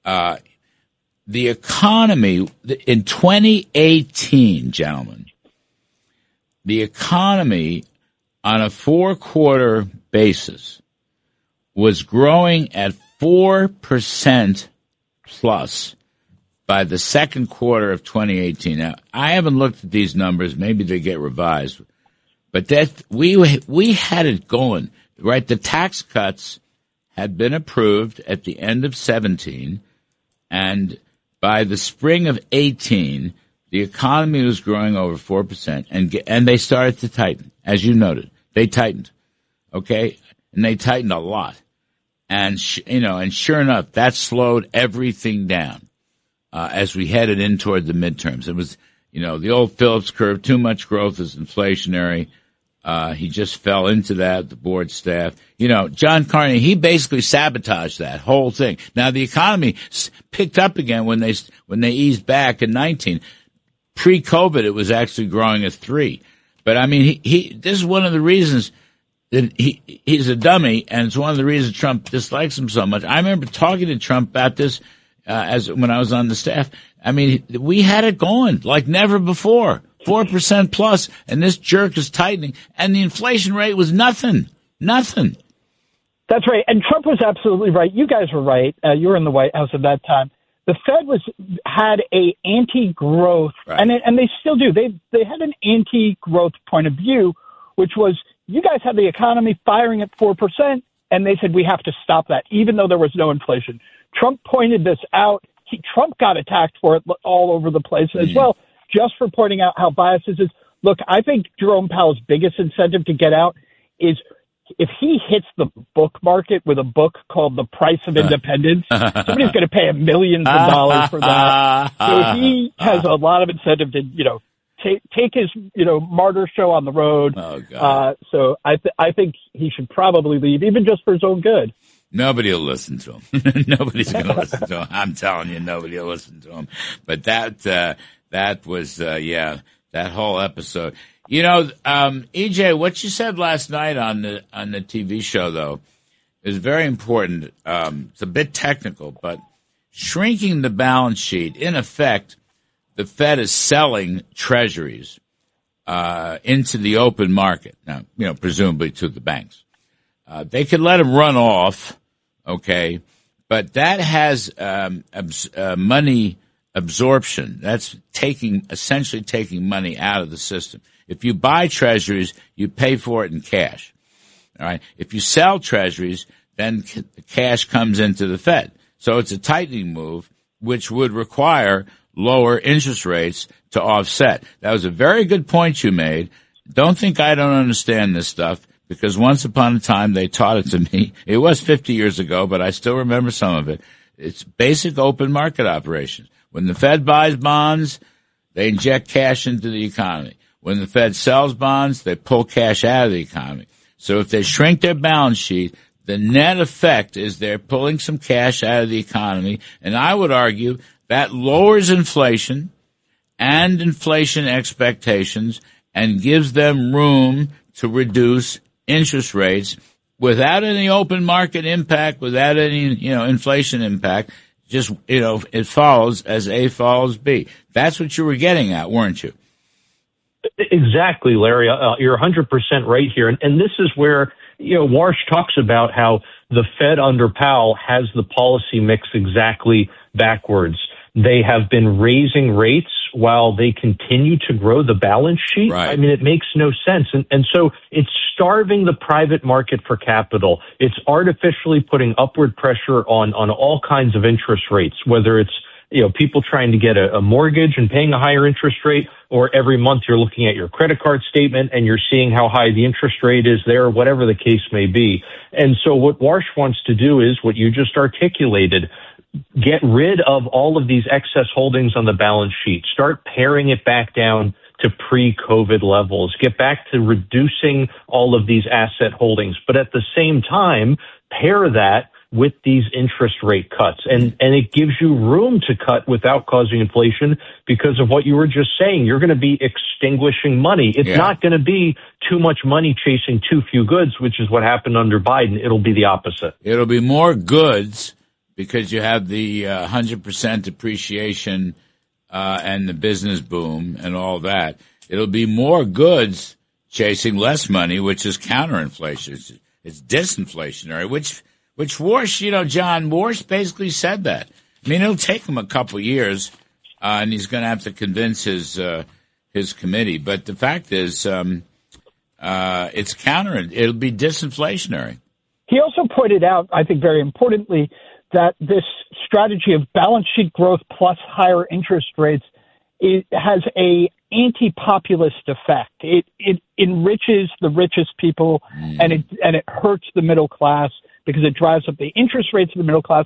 S2: The economy in 2018, gentlemen, the economy on a 4-quarter basis was growing at 4% plus by the second quarter of 2018. Now, I haven't looked at these numbers. Maybe they get revised. But we had it going, right? The tax cuts had been approved at the end of 17, and by the spring of 18, the economy was growing over 4%, and they started to tighten, as you noted. They tightened, okay? And they tightened a lot. And sure enough, that slowed everything down as we headed in toward the midterms. It was, the old Phillips curve, too much growth is inflationary. He just fell into that, the board staff. John Carney, he basically sabotaged that whole thing. Now, the economy picked up again when they eased back in 19. Pre-COVID, it was actually growing at 3. But, I mean, this is one of the reasons that he's a dummy, and it's one of the reasons Trump dislikes him so much. I remember talking to Trump about this when I was on the staff. I mean, we had it going like never before, 4% plus, and this jerk is tightening, and the inflation rate was nothing.
S4: That's right, and Trump was absolutely right. You guys were right. You were in the White House at that time. The Fed had a anti-growth, right. and they still do. They had an anti-growth point of view, which was, you guys had the economy firing at 4%, and they said we have to stop that, even though there was no inflation. Trump pointed this out. Trump got attacked for it all over the place as well, just for pointing out how biased this is. Look, I think Jerome Powell's biggest incentive to get out is if he hits the book market with a book called The Price of Independence, somebody's going to pay him millions of dollars for that. So he has a lot of incentive to, take his, martyr show on the road.
S2: Oh, God.
S4: So I think he should probably leave, even just for his own good.
S2: Nobody will listen to him. Nobody's going to listen to him. I'm telling you, nobody will listen to him. But that was, that whole episode. EJ, what you said last night on the TV show, though, is very important. It's a bit technical, but shrinking the balance sheet, in effect, the Fed is selling treasuries into the open market. Now, presumably to the banks. They could let them run off, okay, but that has money absorption. That's essentially taking money out of the system. If you buy treasuries, you pay for it in cash. All right. If you sell treasuries, then cash comes into the Fed. So it's a tightening move, which would require lower interest rates to offset. That was a very good point you made. Don't think I don't understand this stuff, because once upon a time they taught it to me. It was 50 years ago, but I still remember some of it. It's basic open market operations. When the Fed buys bonds, they inject cash into the economy. When the Fed sells bonds, they pull cash out of the economy. So if they shrink their balance sheet, the net effect is they're pulling some cash out of the economy. And I would argue that lowers inflation and inflation expectations and gives them room to reduce interest rates without any open market impact, without any, inflation impact, just, it follows as A follows B. That's what you were getting at, weren't you?
S5: Exactly, Larry. You're 100% right here. And this is where, Warsh talks about how the Fed under Powell has the policy mix exactly backwards. They have been raising rates while they continue to grow the balance sheet.
S2: Right.
S5: I mean, it makes no sense. And so it's starving the private market for capital. It's artificially putting upward pressure on all kinds of interest rates, whether it's, people trying to get a mortgage and paying a higher interest rate, or every month you're looking at your credit card statement and you're seeing how high the interest rate is there, whatever the case may be. And so what Warsh wants to do is what you just articulated. Get rid of all of these excess holdings on the balance sheet. Start paring it back down to pre-COVID levels. Get back to reducing all of these asset holdings. But at the same time, pair that with these interest rate cuts. And it gives you room to cut without causing inflation because of what you were just saying. You're going to be extinguishing money. It's not going to be too much money chasing too few goods, which is what happened under Biden. It'll be the opposite.
S2: It'll be more goods because you have the 100% depreciation and the business boom and all that. It'll be more goods chasing less money, which is counterinflation. It's disinflationary, which Warsh, John Warsh basically said that. I mean, it'll take him a couple years, and he's going to have to convince his committee. But the fact is, it's it'll be disinflationary.
S4: He also pointed out, I think very importantly, that this strategy of balance sheet growth plus higher interest rates has a anti-populist effect. It enriches the richest people and it hurts the middle class because it drives up the interest rates of the middle class,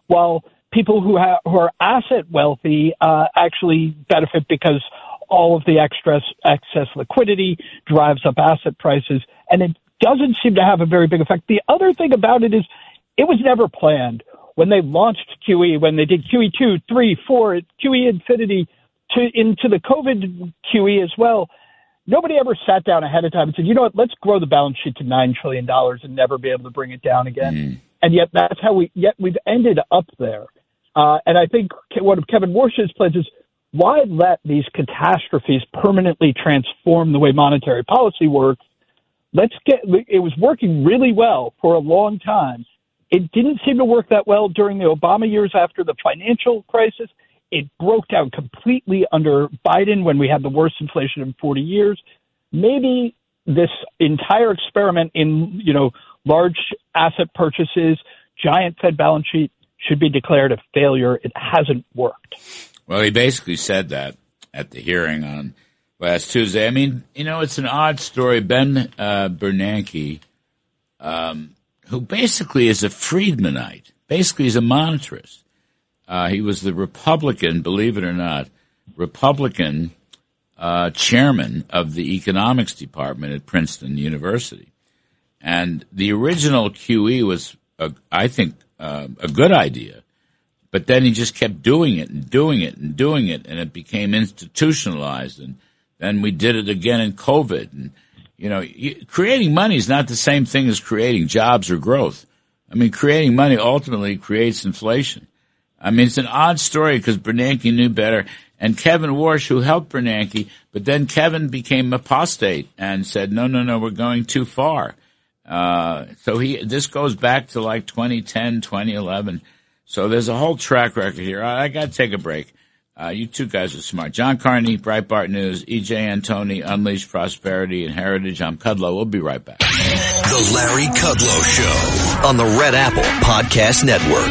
S4: while people who are asset wealthy actually benefit because all of the excess liquidity drives up asset prices, and it doesn't seem to have a very big effect. The other thing about it is it was never planned. When they launched QE, when they did QE 2, 3, 4, QE Infinity into the COVID QE as well, nobody ever sat down ahead of time and said, you know what, let's grow the balance sheet to $9 trillion and never be able to bring it down again. And yet that's how we've ended up there. And I think one of Kevin Warsh's plans is, why let these catastrophes permanently transform the way monetary policy works? It was working really well for a long time. It didn't seem to work that well during the Obama years after the financial crisis. It broke down completely under Biden when we had the worst inflation in 40 years. Maybe this entire experiment in, large asset purchases, giant Fed balance sheet should be declared a failure. It hasn't worked.
S2: Well, he basically said that at the hearing on last Tuesday. I mean, it's an odd story. Ben Bernanke, who basically is a Friedmanite, basically is a monetarist. He was the Republican, believe it or not, Republican chairman of the economics department at Princeton University. And the original QE was, I think, a good idea. But then he just kept doing it and doing it and doing it, and it became institutionalized. And then we did it again in COVID. And, creating money is not the same thing as creating jobs or growth. I mean, creating money ultimately creates inflation. I mean, it's an odd story because Bernanke knew better. And Kevin Warsh, who helped Bernanke, but then Kevin became apostate and said, no, we're going too far. So this goes back to like 2010, 2011. So there's a whole track record here. I got to take a break. You two guys are smart. John Carney, Breitbart News, E.J. Antoni, Unleash Prosperity and Heritage. I'm Kudlow. We'll be right back.
S1: The Larry Kudlow Show on the Red Apple Podcast Network.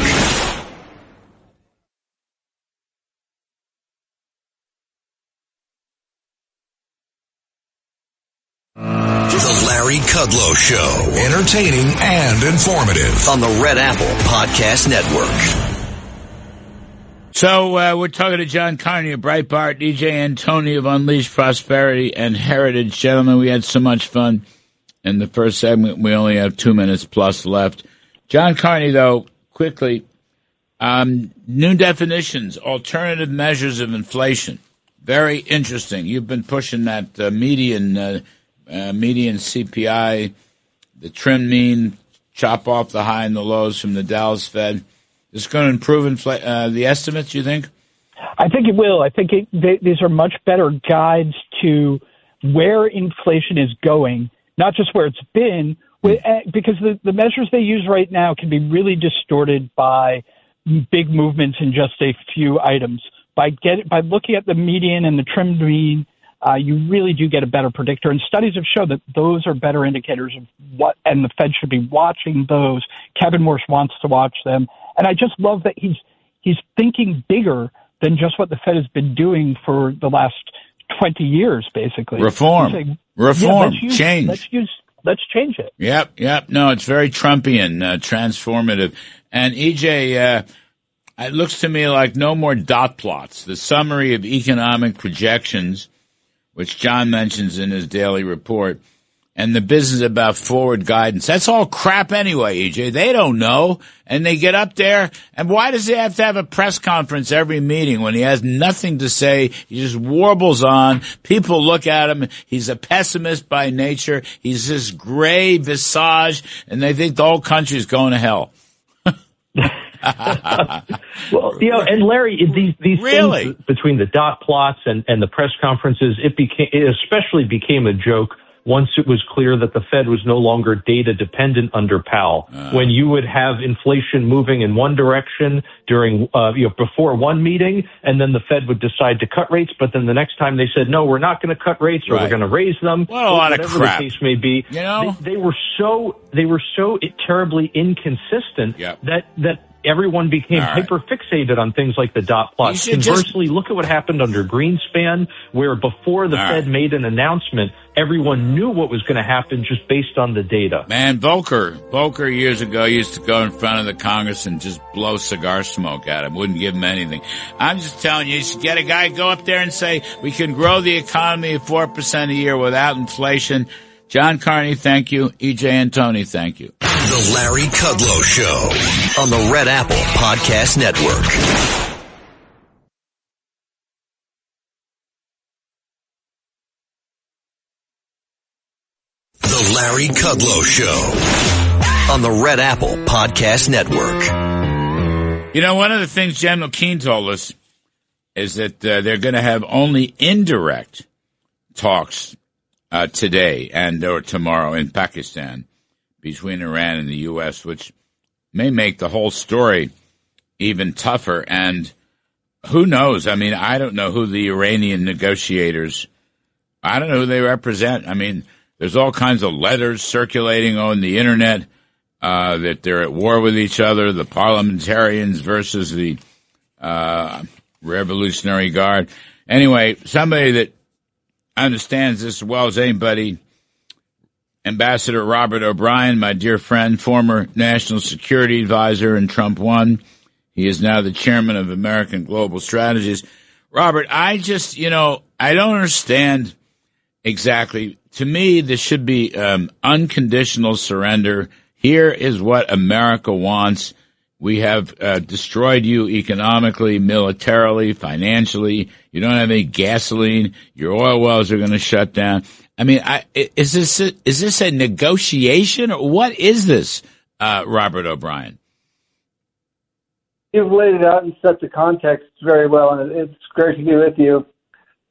S1: The Larry Kudlow Show. Entertaining and informative on the Red Apple Podcast Network.
S2: So we're talking to John Carney of Breitbart, E.J. Antoni of Unleash Prosperity and Heritage. Gentlemen, we had so much fun in the first segment. We only have 2 minutes plus left. John Carney, though, quickly, new definitions, alternative measures of inflation. Very interesting. You've been pushing that median CPI the trim mean, chop off the high and the lows from the Dallas Fed. Is it going to improve the estimates, you think?
S4: I think it will. I think these are much better guides to where inflation is going, not just where it's been, because the measures they use right now can be really distorted by big movements in just a few items. By looking at the median and the trimmed mean, you really do get a better predictor. And studies have shown that those are better indicators of what, and the Fed should be watching those. Kevin Morse wants to watch them. And I just love that he's thinking bigger than just what the Fed has been doing for the last 20 years, basically.
S2: Reform, change.
S4: Let's change it.
S2: Yep. No, it's very Trumpian, transformative. And EJ, it looks to me like no more dot plots. The summary of economic projections, which John mentions in his daily report, and the business about forward guidance. That's all crap anyway, EJ. They don't know. And they get up there. And why does he have to have a press conference every meeting when he has nothing to say? He just warbles on. People look at him. He's a pessimist by nature. He's this gray visage, and they think the whole country's going to hell.
S5: Well, and Larry, these
S2: really?
S5: Things between the dot plots and the press conferences, it especially became a joke once it was clear that the Fed was no longer data dependent under Powell. When you would have inflation moving in one direction during, before one meeting, and then the Fed would decide to cut rates, but then the next time they said, no, we're not going to cut rates, or we're going to raise them.
S2: What a lot of crap.
S5: The case may be.
S2: You know?
S5: They were so terribly inconsistent that everyone became hyper-fixated on things like the dot plots. Conversely, look at what happened under Greenspan, where before the Fed made an announcement, everyone knew what was going to happen just based on the data.
S2: Man, Volcker years ago used to go in front of the Congress and just blow cigar smoke at him, wouldn't give him anything. I'm just telling you should get a guy, go up there and say, we can grow the economy at 4% a year without inflation. John Carney, thank you. EJ Antoni, thank you.
S1: The Larry Kudlow Show on the Red Apple Podcast Network. The Larry Kudlow Show on the Red Apple Podcast Network.
S2: You know, one of the things General Keane told us is that they're going to have only indirect talks today or tomorrow in Pakistan between Iran and the U.S., which may make the whole story even tougher. And who knows? I mean, I don't know who the Iranian negotiators, I don't know who they represent. I mean, there's all kinds of letters circulating on the Internet that they're at war with each other, the parliamentarians versus the Revolutionary Guard. Anyway, somebody that understands this as well as anybody, Ambassador Robert O'Brien, my dear friend, former national security advisor in Trump 1. He is now the chairman of American Global Strategies. Robert, I just, I don't understand exactly. To me, this should be unconditional surrender. Here is what America wants. We have destroyed you economically, militarily, financially. You don't have any gasoline. Your oil wells are going to shut down. I mean, is this a negotiation, or what is this, Robert O'Brien?
S6: You've laid it out and set the context very well, and it's great to be with you.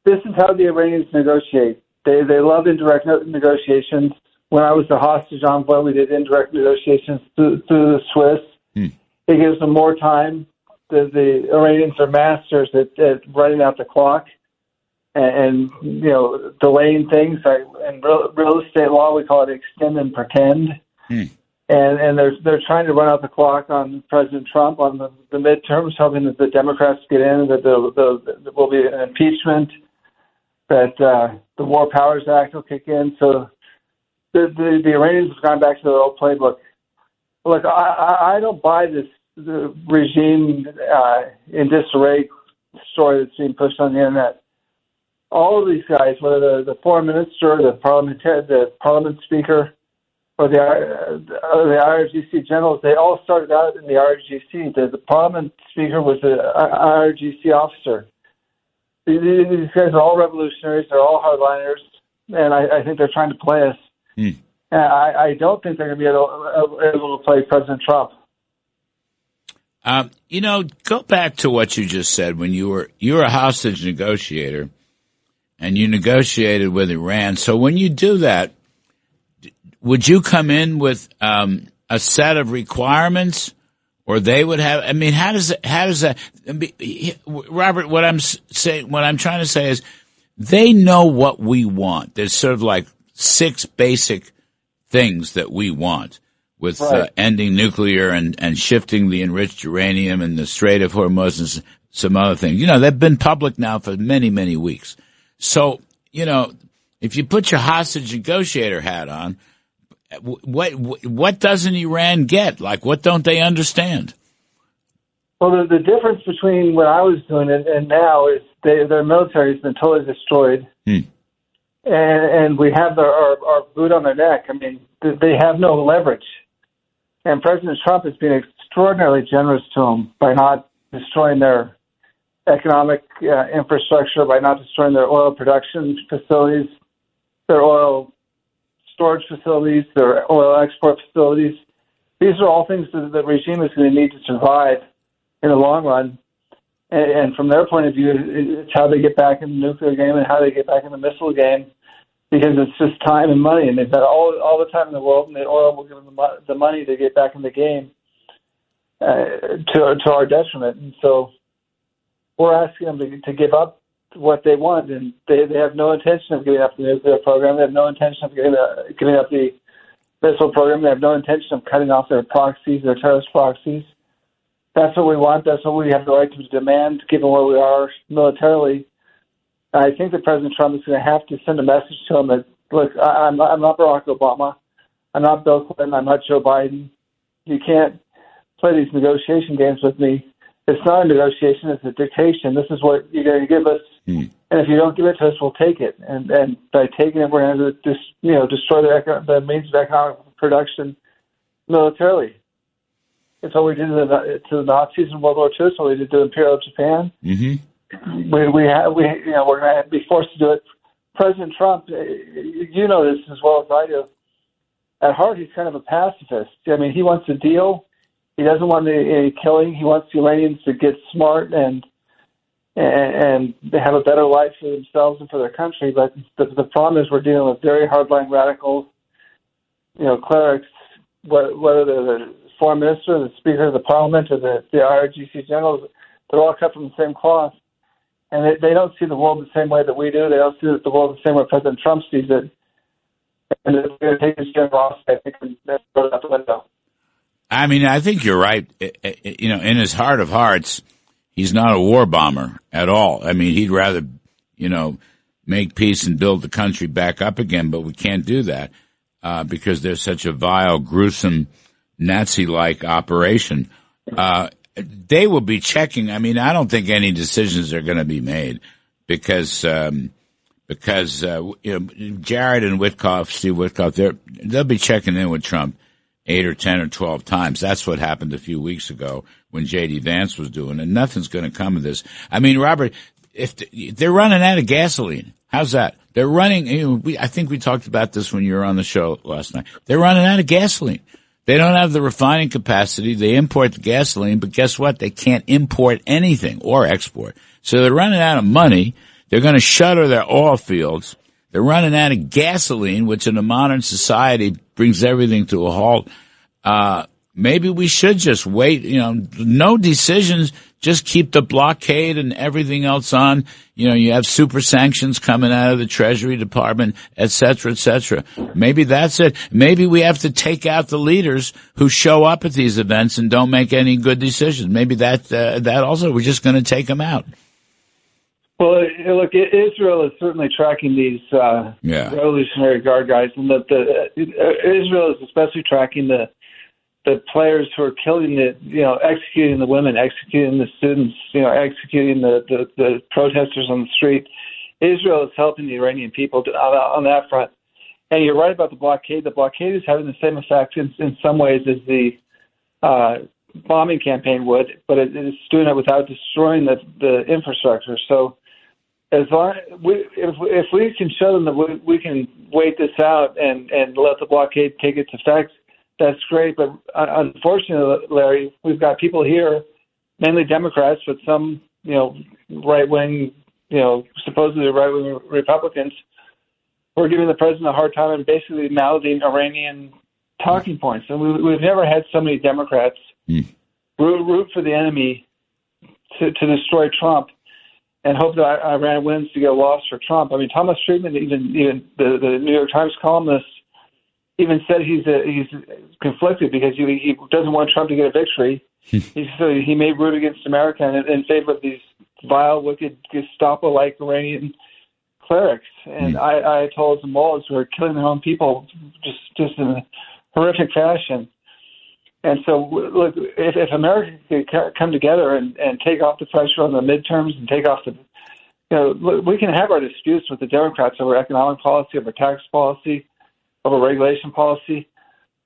S6: This is how the Iranians negotiate. They love indirect negotiations. When I was the hostage envoy, we did indirect negotiations through the Swiss. It gives them more time. The Iranians are masters at running out the clock and delaying things. In real estate law, we call it extend and pretend. And they're trying to run out the clock on President Trump on the midterms, hoping that the Democrats get in, that there will be an impeachment, that the War Powers Act will kick in. So the Iranians have gone back to their old playbook. Look, I don't buy the regime in disarray story that's being pushed on the internet. All of these guys, whether the foreign minister, the parliament speaker, or the IRGC generals, they all started out in the IRGC. The parliament speaker was an IRGC officer. These guys are all revolutionaries. They're all hardliners, and I think they're trying to play us. I don't think they're going to be able to play President Trump.
S2: Go back to what you just said when you were a hostage negotiator, and you negotiated with Iran. So when you do that, would you come in with a set of requirements, or they would have? I mean, how does that? Robert, what I'm trying to say is, they know what we want. There's sort of like 6 basic things that we want, with ending nuclear and shifting the enriched uranium and the Strait of Hormuz and some other things. They've been public now for many, many weeks. So, if you put your hostage negotiator hat on, what doesn't Iran get? Like, what don't they understand?
S6: Well, the difference between what I was doing and now is their military has been totally destroyed. And we have our boot on their neck. I mean, they have no leverage. And President Trump has been extraordinarily generous to them by not destroying their economic infrastructure, by not destroying their oil production facilities, their oil storage facilities, their oil export facilities. These are all things that the regime is going to need to survive in the long run. And from their point of view, it's how they get back in the nuclear game and how they get back in the missile game, because it's just time and money. And they've got all the time in the world, and the oil will give them the money to get back in the game to our detriment. And so we're asking them to give up what they want, and they have no intention of giving up the nuclear program. They have no intention of giving up the missile program. They have no intention of cutting off their proxies, their terrorist proxies. That's what we want. That's what we have the right to demand, given where we are militarily. I think that President Trump is going to have to send a message to him that, look, I'm not Barack Obama. I'm not Bill Clinton. I'm not Joe Biden. You can't play these negotiation games with me. It's not a negotiation. It's a dictation. This is what you're going to give us. And if you don't give it to us, we'll take it. And by taking it, we're going to destroy the means of economic production militarily. It's what we did to the Nazis in World War II. It's what we did to Imperial Japan. Mm-hmm. We're going to be forced to do it. President Trump, you know this as well as I do. At heart, he's kind of a pacifist. I mean, he wants a deal. He doesn't want any killing. He wants the Iranians to get smart and they have a better life for themselves and for their country. But the problem is we're dealing with very hardline radicals, clerics, whether they're the foreign minister, the speaker of the parliament, or the IRGC generals. They're all cut from the same cloth. And they don't see the world the same way that we do. They don't see the world the same way President Trump sees it. And they're going to take his generosity, I think, and throw it out the window.
S2: I mean, I think you're right. In his heart of hearts, he's not a war bomber at all. I mean, he'd rather, make peace and build the country back up again, but we can't do that because there's such a vile, gruesome, Nazi-like operation. They will be checking. I mean, I don't think any decisions are going to be made because Jared and Witkoff, Steve Witkoff, they'll be checking in with Trump 8 or 10 or 12 times. That's what happened a few weeks ago when J.D. Vance was doing it. Nothing's going to come of this. I mean, Robert, if they're running out of gasoline, how's that? They're running, I think we talked about this when you were on the show last night. They're running out of gasoline. They don't have the refining capacity. They import the gasoline, but guess what? They can't import anything or export. So they're running out of money. They're going to shutter their oil fields. They're running out of gasoline, which in a modern society brings everything to a halt. Maybe we should just wait, no decisions, just keep the blockade and everything else on. You have super sanctions coming out of the Treasury Department, et cetera, et cetera. Maybe that's it. Maybe we have to take out the leaders who show up at these events and don't make any good decisions. Maybe that also, we're just going to take them out.
S6: Well, look, Israel is certainly tracking these Revolutionary Guard guys, and Israel is especially tracking the players who are killing executing the women, executing the students, executing the protesters on the street. Israel is helping the Iranian people on that front. And you're right about the blockade. The blockade is having the same effect in some ways as the bombing campaign would, but it's doing it without destroying the infrastructure. So as long if we can show them that we can wait this out and let the blockade take its effect, that's great. But unfortunately, Larry, we've got people here, mainly Democrats, but some right wing, supposedly right wing Republicans, who are giving the president a hard time and basically mouthing Iranian talking points. And we've never had so many Democrats root for the enemy to destroy Trump and hope that Iran wins to get a loss for Trump. I mean, Thomas Friedman, even the New York Times columnist, even said he's conflicted because he doesn't want Trump to get a victory. He may root against America in favor of these vile, wicked, Gestapo-like Iranian clerics. And Ayatollahs and mullahs who are killing their own people just in a horrific fashion. And so, look, if America could come together and take off the pressure on the midterms and take off look, we can have our disputes with the Democrats over economic policy, over tax policy, over regulation policy,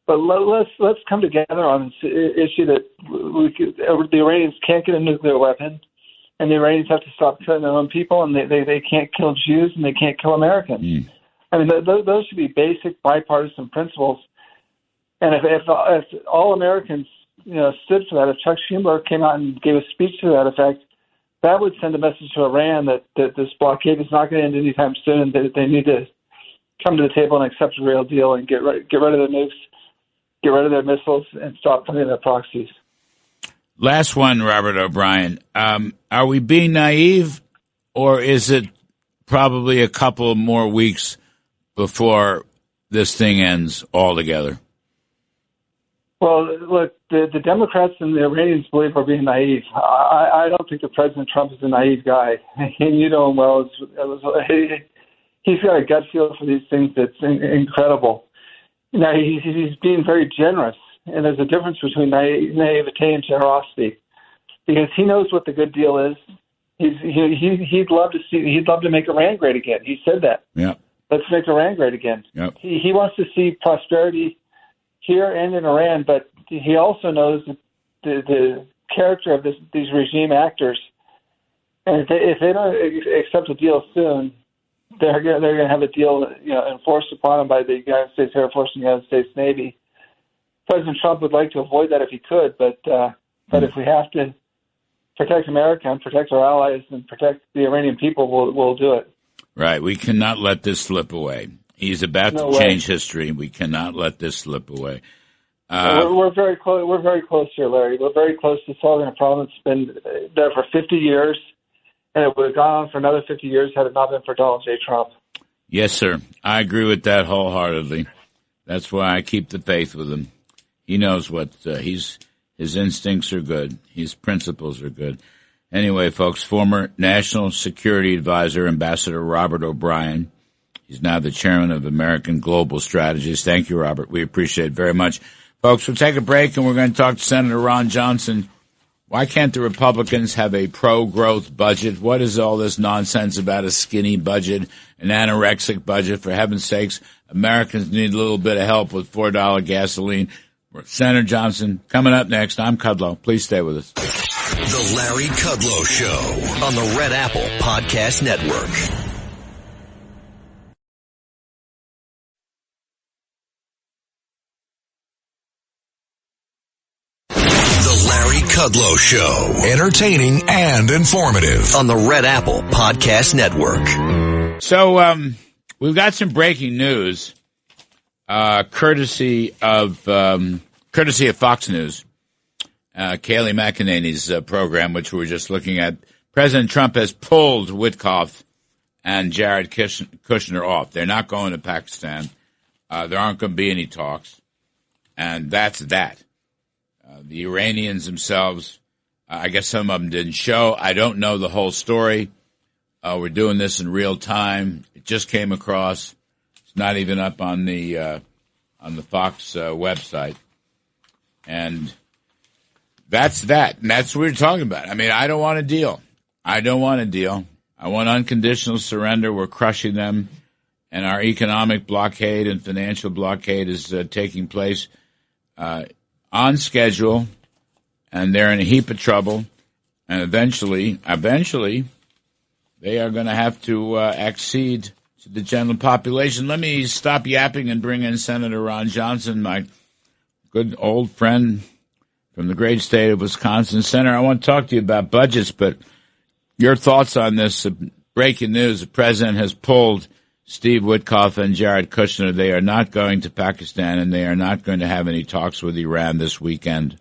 S6: but let's come together on this issue that the Iranians can't get a nuclear weapon, and the Iranians have to stop killing their own people, and they can't kill Jews, and they can't kill Americans. I mean, those should be basic bipartisan principles. And if all Americans, stood for that, if Chuck Schumer came out and gave a speech to that effect, that would send a message to Iran that this blockade is not going to end anytime soon, and that they need to come to the table and accept a real deal and get rid of their nukes, get rid of their missiles, and stop funding their proxies.
S2: Last one, Robert O'Brien. Are we being naive, or is it probably a couple more weeks before this thing ends altogether?
S6: Well, look, the Democrats and the Iranians believe we're being naive. I don't think that President Trump is a naive guy. And you know him well. He's got a gut feel for these things that's incredible. He's being very generous. And there's a difference between naivete and generosity, because he knows what the good deal is. He'd love to make Iran great again. He said that. Yeah. Let's make Iran great again. Yep. He wants to see prosperity here and in Iran, but he also knows the character of these regime actors, and if they don't accept a deal soon, they're going to have a deal enforced upon them by the United States Air Force and the United States Navy. President Trump would like to avoid that if he could, but if we have to protect America and protect our allies and protect the Iranian people, we'll do it. Right. We cannot let this slip away. He's about to change history. We cannot let this slip away. We're very close. We're very close here, Larry. We're very close to solving a problem that's been there for 50 years, and it would have gone on for another 50 years had it not been for Donald J. Trump. Yes, sir. I agree with that wholeheartedly. That's why I keep the faith with him. He knows what his instincts are good. His principles are good. Anyway, folks, former National Security Advisor, Ambassador Robert O'Brien. He's now the chairman of American Global Strategies. Thank you, Robert. We appreciate it very much. Folks, we'll take a break, and we're going to talk to Senator Ron Johnson. Why can't the Republicans have a pro-growth budget? What is all this nonsense about a skinny budget, an anorexic budget? For heaven's sakes, Americans need a little bit of help with $4 gasoline. Senator Johnson, coming up next. I'm Kudlow. Please stay with us.
S1: The Larry Kudlow Show on the Red Apple Podcast Network. Larry Kudlow Show. Entertaining and informative on the Red Apple Podcast Network.
S2: So, we've got some breaking news, courtesy of Fox News, Kayleigh McEnany's program, which we were just looking at. President Trump has pulled Witkoff and Jared Kushner off. They're not going to Pakistan. There aren't going to be any talks. And that's that. The Iranians themselves, I guess some of them didn't show. I don't know the whole story. We're doing this in real time. It just came across. It's not even up on the Fox website. And that's that. And that's what we're talking about. I mean, I don't want a deal. I want unconditional surrender. We're crushing them. And our economic blockade and financial blockade is taking place on schedule, and they're in a heap of trouble. And eventually, they are going to have to accede to the general population. Let me stop yapping and bring in Senator Ron Johnson, my good old friend from the great state of Wisconsin. Senator, I want to talk to you about budgets, but your thoughts on this breaking news. The president has pulled Steve Witkoff and Jared Kushner. They are not going to Pakistan, and they are not going to have any talks with Iran this weekend.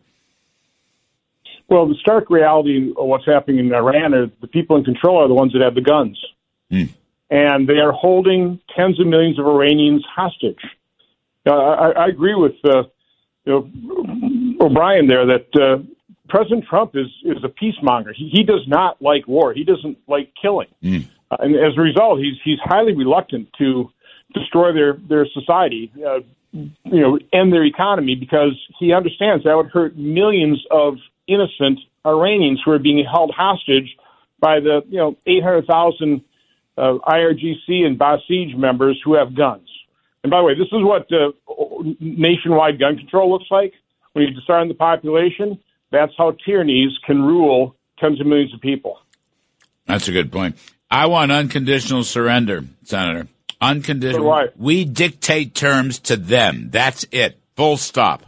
S7: Well, the stark reality of what's happening in Iran is the people in control are the ones that have the guns. And they are holding tens of millions of Iranians hostage. I agree with O'Brien there that President Trump is a peacemonger. He does not like war. He doesn't like killing. And as a result, he's highly reluctant to destroy their society, end their economy, because he understands that would hurt millions of innocent Iranians who are being held hostage by the 800,000 IRGC and Basij members who have guns. And by the way, this is what nationwide gun control looks like. When you disarm the population, that's how tyrannies can rule tens of millions of people. That's
S2: a good point. I want unconditional surrender, Senator. Unconditional.
S7: So
S2: we dictate terms to them. That's it. Full stop.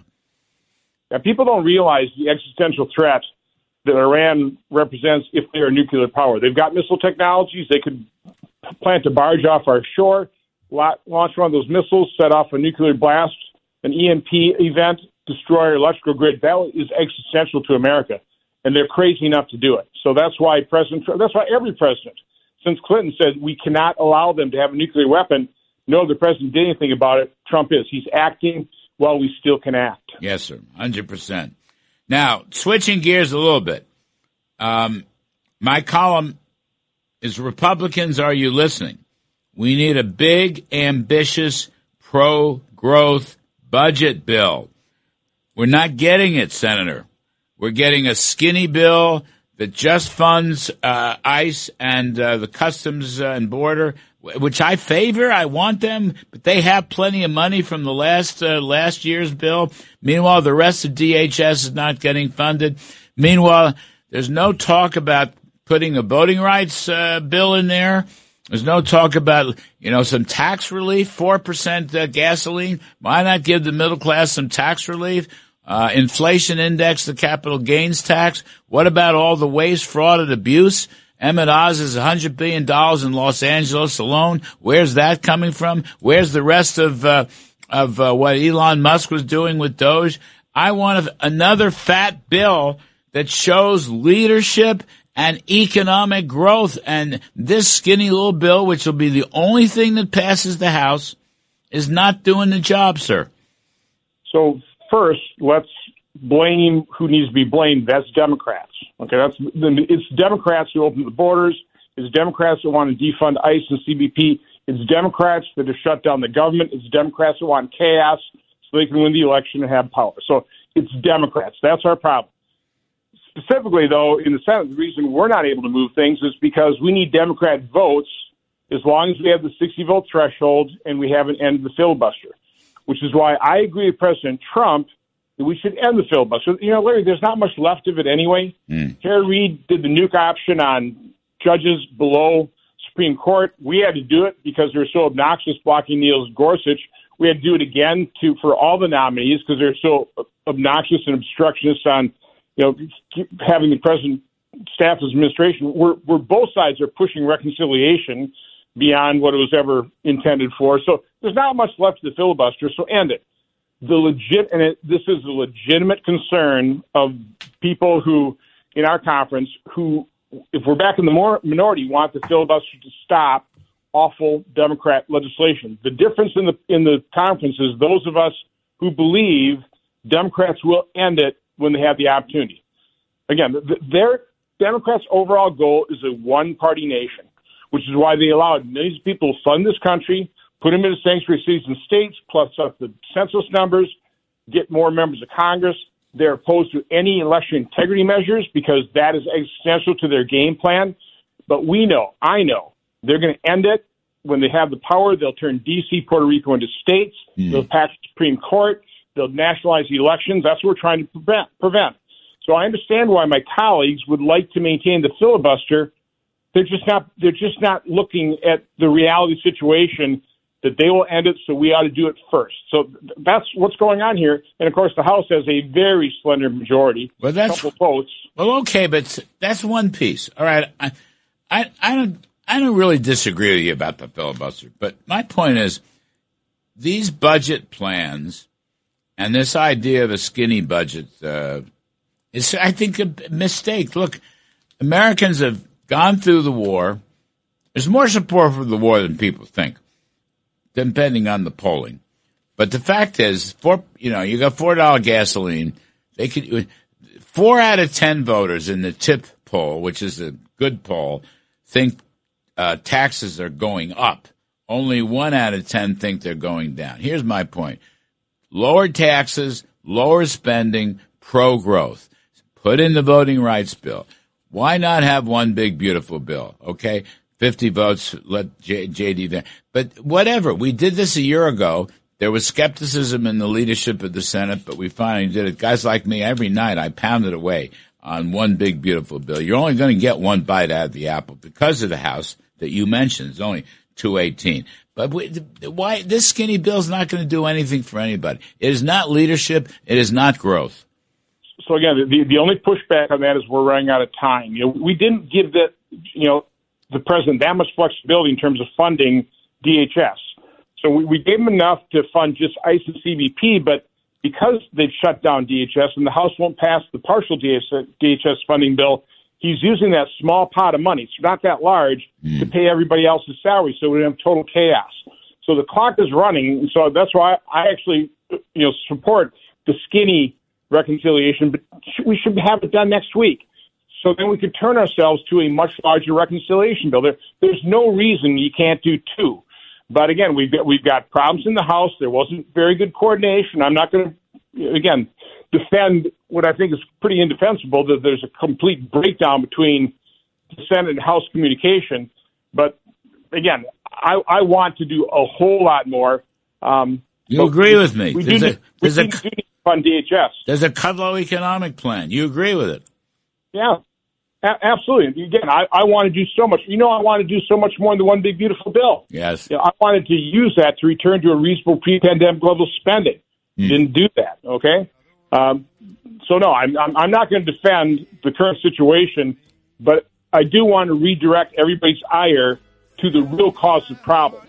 S7: Now, people don't realize the existential threat that Iran represents if they are a nuclear power. They've got missile technologies. They could plant a barge off our shore, launch one of those missiles, set off a nuclear blast, an EMP event, destroy our electrical grid. That is existential to America, and they're crazy enough to do it. So that's why every president since Clinton said we cannot allow them to have a nuclear weapon. No other president did anything about it. Trump is. He's acting while we still can act.
S2: Yes, sir, 100%. Now, switching gears a little bit, my column is Republicans, are you listening? We need a big, ambitious, pro-growth budget bill. We're not getting it, Senator. We're getting a skinny bill that just funds ICE and the Customs and Border, which I favor. I want them, but they have plenty of money from the last year's bill. Meanwhile, the rest of DHS is not getting funded. Meanwhile, there's no talk about putting a voting rights bill in there. There's no talk about, some tax relief, 4% gasoline. Why not give the middle class some tax relief? Inflation index, the capital gains tax. What about all the waste, fraud, and abuse? Emmett Oz is $100 billion in Los Angeles alone. Where's that coming from? Where's the rest of what Elon Musk was doing with Doge? I want another fat bill that shows leadership and economic growth. And this skinny little bill, which will be the only thing that passes the House, is not doing the job, sir.
S7: So first, let's blame who needs to be blamed. That's Democrats. Okay, it's Democrats who opened the borders. It's Democrats that want to defund ICE and CBP. It's Democrats that have shut down the government. It's Democrats that want chaos so they can win the election and have power. So it's Democrats. That's our problem. Specifically, though, in the Senate, the reason we're not able to move things is because we need Democrat votes as long as we have the 60-vote threshold and we haven't ended the filibuster, which is why I agree with President Trump that we should end the filibuster. Larry, there's not much left of it anyway. Harry Reid did the nuke option on judges below Supreme Court. We had to do it because they were so obnoxious blocking Neil Gorsuch. We had to do it again for all the nominees because they're so obnoxious and obstructionist on having the president staff as administration. We're both sides are pushing reconciliation beyond what it was ever intended for. So there's not much left of the filibuster, so end it. This is a legitimate concern of people who, in our conference, who, if we're back in the minority, want the filibuster to stop awful Democrat legislation. The difference in the conference is those of us who believe Democrats will end it when they have the opportunity. Again, their Democrats' overall goal is a one-party nation, which is why they allowed millions of people to fund this country, put them into sanctuary cities and states, plus up the census numbers, get more members of Congress. They're opposed to any election integrity measures because that is existential to their game plan. But I know, they're going to end it when they have the power. They'll turn D.C., Puerto Rico into states. They'll pass the Supreme Court. They'll nationalize the elections. That's what we're trying to prevent. So I understand why my colleagues would like to maintain the filibuster they're just not looking at the reality situation that they will end it, so we ought to do it first. So that's what's going on here. And of course, the House has a very slender majority.
S2: Well, that's
S7: couple votes.
S2: Well, okay, but that's one piece. All right, I don't really disagree with you about the filibuster, but my point is these budget plans and this idea of a skinny budget is, I think, a mistake. Look, Americans have gone through the war. There's more support for the war than people think, depending on the polling. But the fact is, you got $4 gasoline. 4 out of 10 voters in the TIP poll, which is a good poll, think taxes are going up. Only 1 out of 10 think they're going down. Here's my point. Lower taxes, lower spending, pro-growth. Put in the voting rights bill. Why not have one big, beautiful bill? Okay, 50 votes, let JD there. But whatever. We did this a year ago. There was skepticism in the leadership of the Senate, but we finally did it. Guys like me, every night I pounded away on one big, beautiful bill. You're only going to get one bite out of the apple because of the House that you mentioned. It's only 218. But why this skinny bill is not going to do anything for anybody. It is not leadership. It is not growth.
S7: So again, the only pushback on that is we're running out of time. We didn't give the president that much flexibility in terms of funding DHS. So we gave him enough to fund just ICE and CBP, but because they've shut down DHS and the House won't pass the partial DHS funding bill, he's using that small pot of money, it's not that large, to pay everybody else's salary, so we have total chaos. So the clock is running, and so that's why I actually support the skinny reconciliation, but we should have it done next week. So then we could turn ourselves to a much larger reconciliation bill. There's no reason you can't do two. But again, we've got problems in the House. There wasn't very good coordination. I'm not going to, again, defend what I think is pretty indefensible, that there's a complete breakdown between the Senate and House communication. But again, I want to do a whole lot more.
S2: You agree with me?
S7: We do need to fund DHS.
S2: There's a Kudlow economic plan. You agree with it?
S7: Yeah. Absolutely. Again, I want to do so much. I want to do so much more than the one big, beautiful bill.
S2: Yes.
S7: I wanted to use that to return to a reasonable pre-pandemic level spending. Didn't do that. Okay. So no, I'm not going to defend the current situation, but I do want to redirect everybody's ire to the real cause of the problem,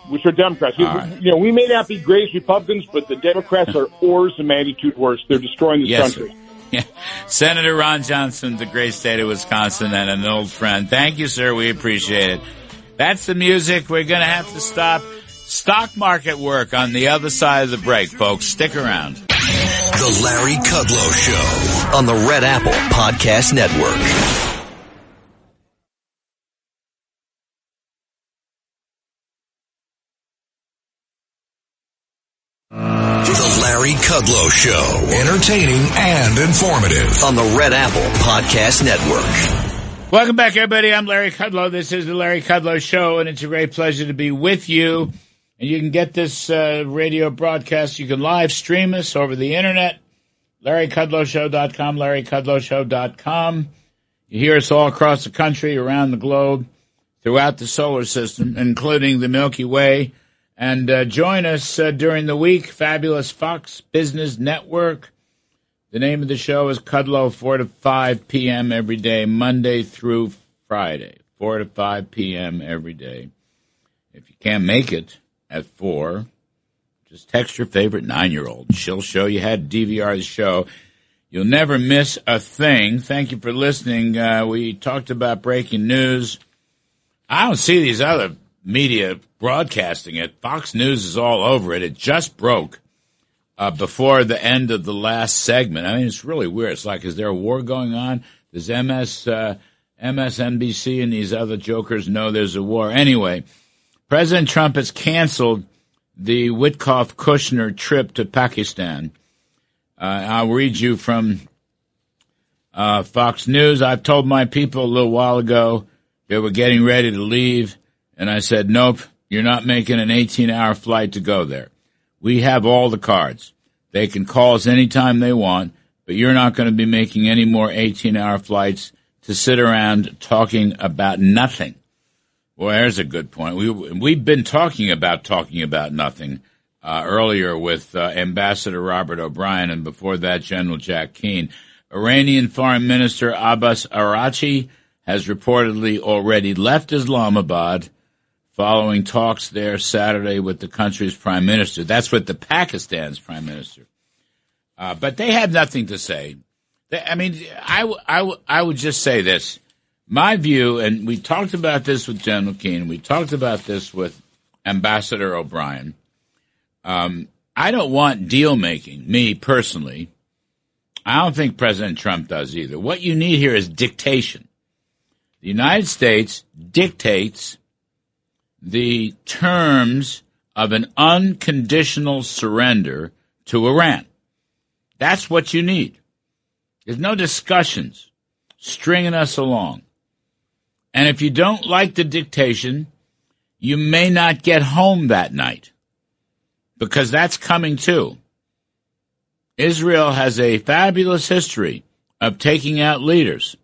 S7: which are Democrats.
S2: Right.
S7: We may not be great Republicans, but the Democrats are orders of magnitude worse. They're destroying this country.
S2: Sir. Yeah. Senator Ron Johnson, the great state of Wisconsin, and an old friend. Thank you, sir. We appreciate it. That's the music. We're going to have to stop. Stock market work on the other side of the break, folks. Stick around.
S1: The Larry Kudlow Show on the Red Apple Podcast Network. The Larry Kudlow Show. Entertaining and informative on the Red Apple Podcast Network.
S2: Welcome back, everybody. I'm Larry Kudlow. This is the Larry Kudlow Show, and it's a great pleasure to be with you. And you can get this radio broadcast. You can live stream us over the Internet, LarryKudlowShow.com, LarryKudlowShow.com. You hear us all across the country, around the globe, throughout the solar system, including the Milky Way. And join us during the week, fabulous Fox Business Network. The name of the show is Kudlow, 4 to 5 p.m. every day, Monday through Friday, 4 to 5 p.m. every day. If you can't make it at 4, just text your favorite 9-year-old. She'll show you how to DVR the show. You'll never miss a thing. Thank you for listening. We talked about breaking news. I don't see these other media broadcasting it. Fox News is all over it. It just broke before the end of the last segment. I mean, it's really weird. It's like, is there a war going on? Does MSNBC and these other jokers know there's a war? Anyway, President Trump has canceled the Witkoff-Kushner trip to Pakistan. I'll read you from Fox News. I've told my people a little while ago they were getting ready to leave, and I said, nope, you're not making an 18-hour flight to go there. We have all the cards. They can call us anytime they want, but you're not going to be making any more 18-hour flights to sit around talking about nothing. Well, there's a good point. We've been talking about nothing earlier with Ambassador Robert O'Brien, and before that, General Jack Keane. Iranian Foreign Minister Abbas Araghchi has reportedly already left Islamabad following talks there Saturday with the country's prime minister. That's with the Pakistan's prime minister. But they have nothing to say. I would just say this. My view, and we talked about this with General Keane, we talked about this with Ambassador O'Brien. I don't want deal-making, me personally. I don't think President Trump does either. What you need here is dictation. The United States dictates the terms of an unconditional surrender to Iran. That's what you need. There's no discussions stringing us along. And if you don't like the dictation, you may not get home that night, because that's coming too. Israel has a fabulous history of taking out leaders.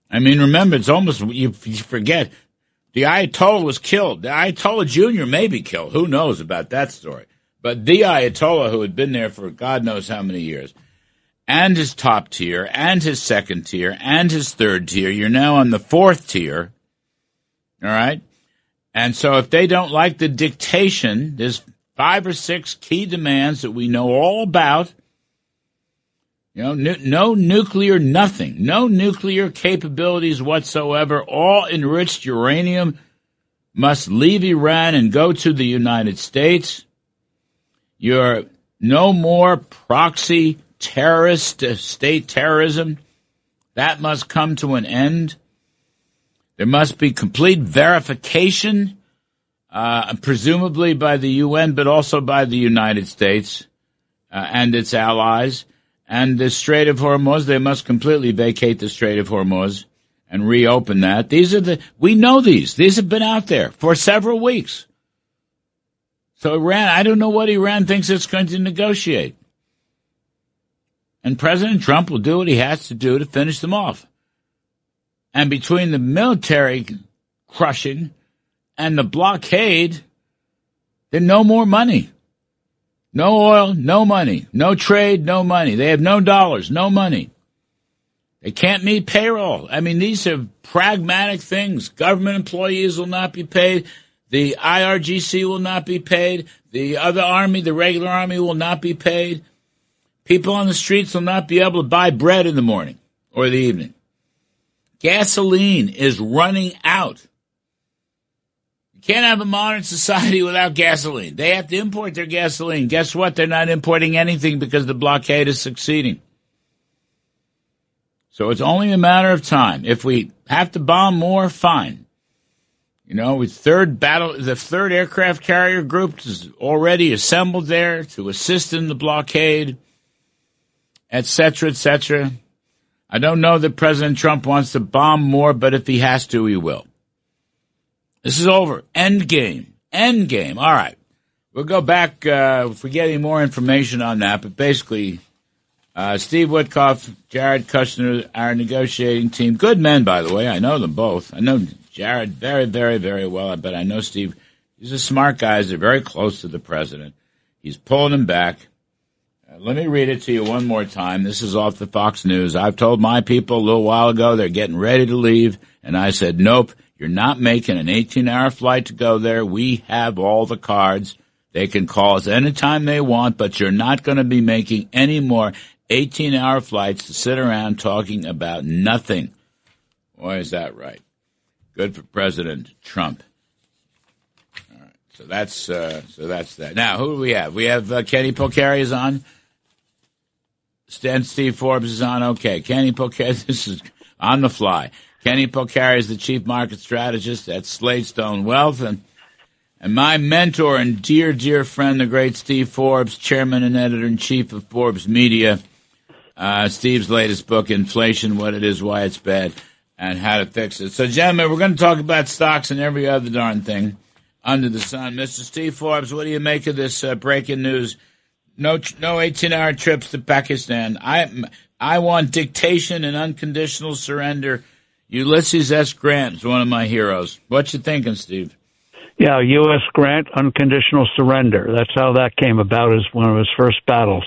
S2: I mean, remember, it's almost, you forget, the Ayatollah was killed. The Ayatollah Jr. may be killed. Who knows about that story? But the Ayatollah, who had been there for God knows how many years, and his top tier, and his second tier, and his third tier, you're now on the fourth tier, all right? And so if they don't like the dictation, there's 5 or 6 key demands that we know all about. You know, no nuclear nothing, no nuclear capabilities whatsoever. All enriched uranium must leave Iran and go to the United States. You're no more proxy terrorist state terrorism. That must come to an end. There must be complete verification, presumably by the UN, but also by the United States and its allies. And the Strait of Hormuz, they must completely vacate the Strait of Hormuz and reopen that. We know these. These have been out there for several weeks. So Iran, I don't know what Iran thinks it's going to negotiate. And President Trump will do what he has to do to finish them off. And between the military crushing and the blockade, there's no more money. No oil, no money. No trade, no money. They have no dollars, no money. They can't meet payroll. I mean, these are pragmatic things. Government employees will not be paid. The IRGC will not be paid. The other army, the regular army, will not be paid. People on the streets will not be able to buy bread in the morning or the evening. Gasoline is running out. You can't have a modern society without gasoline. They have to import their gasoline. Guess what? They're not importing anything because the blockade is succeeding. So it's only a matter of time. If we have to bomb more, fine. You know, the third aircraft carrier group is already assembled there to assist in the blockade, et cetera, et cetera. I don't know that President Trump wants to bomb more, but if he has to, he will. This is over. End game. End game. All right. We'll go back if we get any more information on that. But basically, Steve Witkoff, Jared Kushner, our negotiating team. Good men, by the way. I know them both. I know Jared very, very, very well. But I know Steve. He's a smart guy. They're very close to the president. He's pulling him back. Let me read it to you one more time. This is off the Fox News. I've told my people a little while ago they're getting ready to leave. And I said, nope. You're not making an 18-hour flight to go there. We have all the cards. They can call us anytime they want, but you're not going to be making any more 18-hour flights to sit around talking about nothing. Boy, is that right. Good for President Trump. All right, so that's that. Now, who do we have? We have Kenny Polcari is on. Steve Forbes is on. Okay, Kenny Polcari, this is on the fly. Kenny Polcari is the chief market strategist at Sladestone Wealth, and my mentor and dear, dear friend, the great Steve Forbes, chairman and editor-in-chief of Forbes Media. Steve's latest book, Inflation, What It Is, Why It's Bad, and How to Fix It. So, gentlemen, we're going to talk about stocks and every other darn thing under the sun. Mr. Steve Forbes, what do you make of this breaking news? No 18-hour trips to Pakistan. I want dictation and unconditional surrender Ulysses S. Grant is one of my heroes. What you thinking, Steve?
S8: Yeah, U.S. Grant, unconditional surrender. That's how that came about as one of his first battles.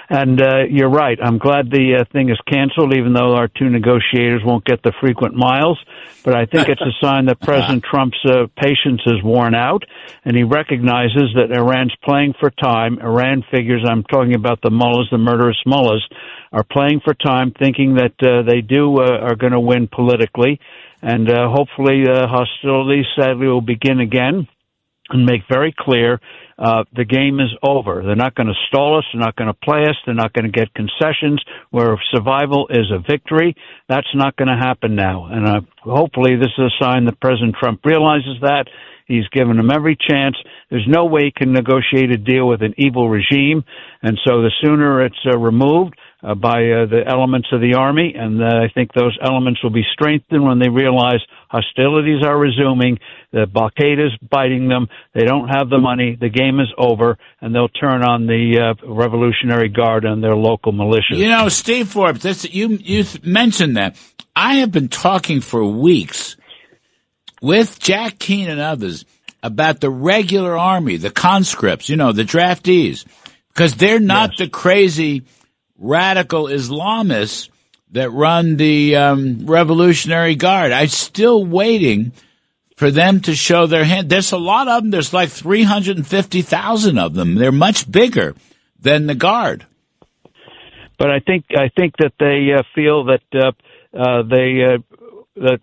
S8: And you're right. I'm glad the thing is canceled, even though our two negotiators won't get the frequent miles. But I think it's a sign that President Trump's patience is worn out, and he recognizes that Iran's playing for time. Iran figures, I'm talking about the mullahs, the murderous mullahs, are playing for time, thinking that they are going to win politically. And hopefully hostilities, sadly, will begin again and make very clear the game is over. They're not going to stall us. They're not going to play us. They're not going to get concessions where survival is a victory. That's not going to happen now. And hopefully this is a sign that President Trump realizes that. He's given them every chance. There's no way he can negotiate a deal with an evil regime. And so the sooner it's removed by the elements of the army, and I think those elements will be strengthened when they realize hostilities are resuming, the blockade is biting them, they don't have the money, the game is over, and they'll turn on the Revolutionary Guard and their local militias.
S2: You know, Steve Forbes, you mentioned that. I have been talking for weeks with Jack Keane and others about the regular army, the conscripts, the draftees, because they're not the crazy radical Islamists that run the Revolutionary Guard. I'm still waiting for them to show their hand. There's a lot of them. There's like 350,000 of them. They're much bigger than the Guard.
S8: But I think that they feel that that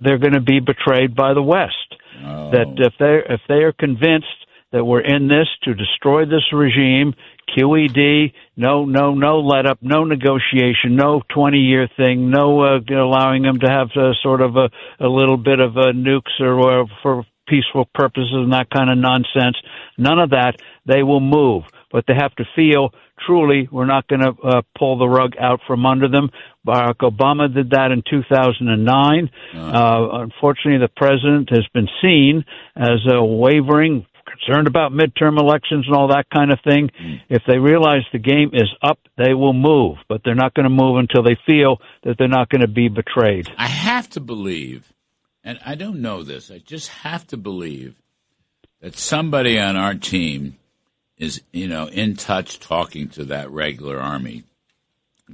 S8: they're going to be betrayed by the West.
S2: Oh.
S8: That if they are convinced that we're in this to destroy this regime, QED, no let up, no negotiation, no 20-year thing, no allowing them to have sort of a little bit of nukes or for peaceful purposes and that kind of nonsense. None of that. They will move, but they have to feel truly we're not going to pull the rug out from under them. Barack Obama did that in 2009. Unfortunately, the president has been seen as wavering, concerned about midterm elections and all that kind of thing. If they realize the game is up, they will move, but they're not going to move until they feel that they're not going to be betrayed.
S2: I have to believe, and I don't know this, I just have to believe that somebody on our team is, in touch talking to that regular army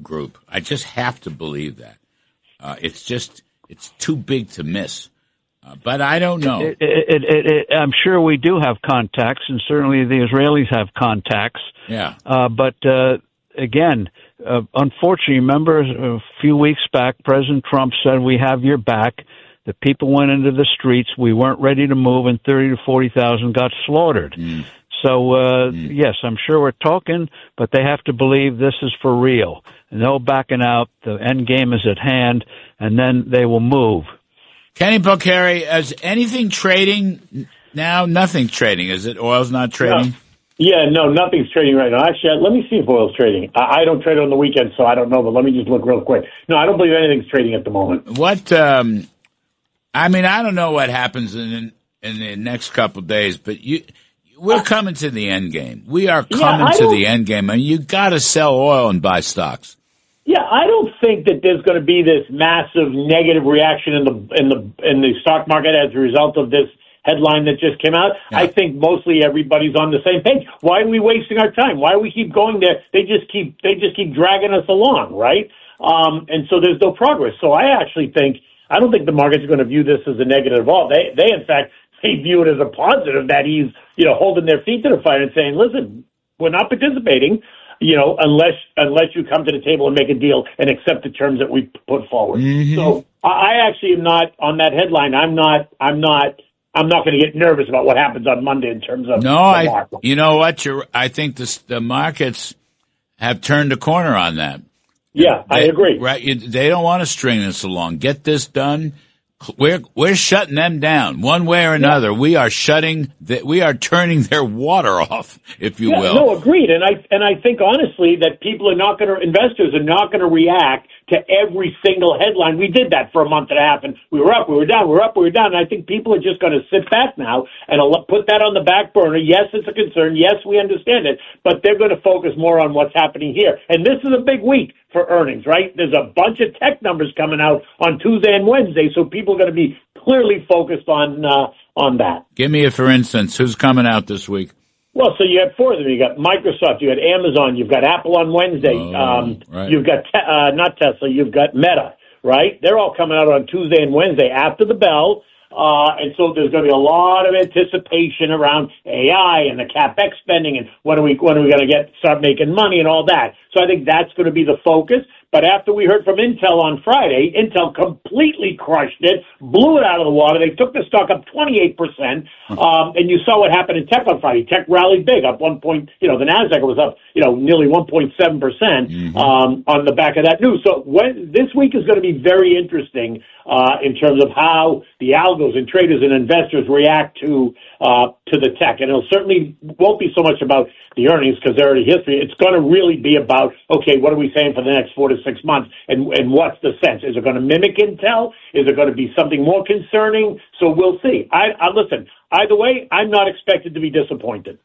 S2: group. I just have to believe that. It's too big to miss. But I don't know.
S8: I'm sure we do have contacts, and certainly the Israelis have contacts.
S2: Yeah.
S8: But again, unfortunately, remember a few weeks back, President Trump said, we have your back. The people went into the streets. We weren't ready to move, and 30 to 40,000 got slaughtered. So, yes, I'm sure we're talking, but they have to believe this is for real. No backing out. The end game is at hand, and then they will move.
S2: Kenny Polcari, is anything trading now? Nothing's trading, is it? Oil's not trading?
S9: No, nothing's trading right now. Actually, let me see if oil's trading. I don't trade on the weekend, so I don't know, but let me just look real quick. No, I don't believe anything's trading at the moment.
S2: What, I don't know what happens in the next couple of days, but we're coming to the end game. We are coming to the end game. You got to sell oil and buy stocks.
S9: Yeah, I don't think that there's going to be this massive negative reaction in the stock market as a result of this headline that just came out. Yeah. I think mostly everybody's on the same page. Why are we wasting our time? Why do we keep going there? They just keep dragging us along, right? And so there's no progress. So I don't think the market's going to view this as a negative at all. They in fact, they view it as a positive that he's, holding their feet to the fire and saying, listen, we're not participating, unless you come to the table and make a deal and accept the terms that we put forward. Mm-hmm. So I actually am not on that headline. I'm not going to get nervous about what happens on Monday in terms of market.
S2: You know what? I think the markets have turned a corner on that.
S9: Yeah, I agree.
S2: Right? They don't want to string this along. Get this done. We're shutting them down one way or another. Yeah. We are turning their water off, if you will.
S9: No, agreed. And I think honestly that investors are not going to react to every single headline. We did that for a month and a half, and we were up, we were down, we were up, we were down. And I think people are just going to sit back now and put that on the back burner. Yes, it's a concern. Yes, we understand it, but they're going to focus more on what's happening here. And this is a big week for earnings, right? There's a bunch of tech numbers coming out on Tuesday and Wednesday, so people are going to be clearly focused on that.
S2: Give me a for instance. Who's coming out this week?
S9: Well, so you have four of them. You got Microsoft, you got Amazon, you've got Apple on Wednesday,
S2: right.
S9: You've got not Tesla, you've got Meta, right? They're all coming out on Tuesday and Wednesday after the bell. And so there's going to be a lot of anticipation around AI and the CapEx spending and when are we going to start making money and all that. So I think that's going to be the focus. But after we heard from Intel on Friday, Intel completely crushed it, blew it out of the water. They took the stock up 28%. And you saw what happened in tech on Friday. Tech rallied big, up 1 point. The Nasdaq was up, nearly 1.7% on the back of that news. So this week is going to be very interesting in terms of how the algos and traders and investors react to the tech. And it'll certainly won't be so much about the earnings because they're already history. It's going to really be about, okay, what are we saying for the next 4 to 6 months, and what's the sense? Is it going to mimic Intel? Is it going to be something more concerning? So we'll see. I listen, either way, I'm not expected to be disappointed.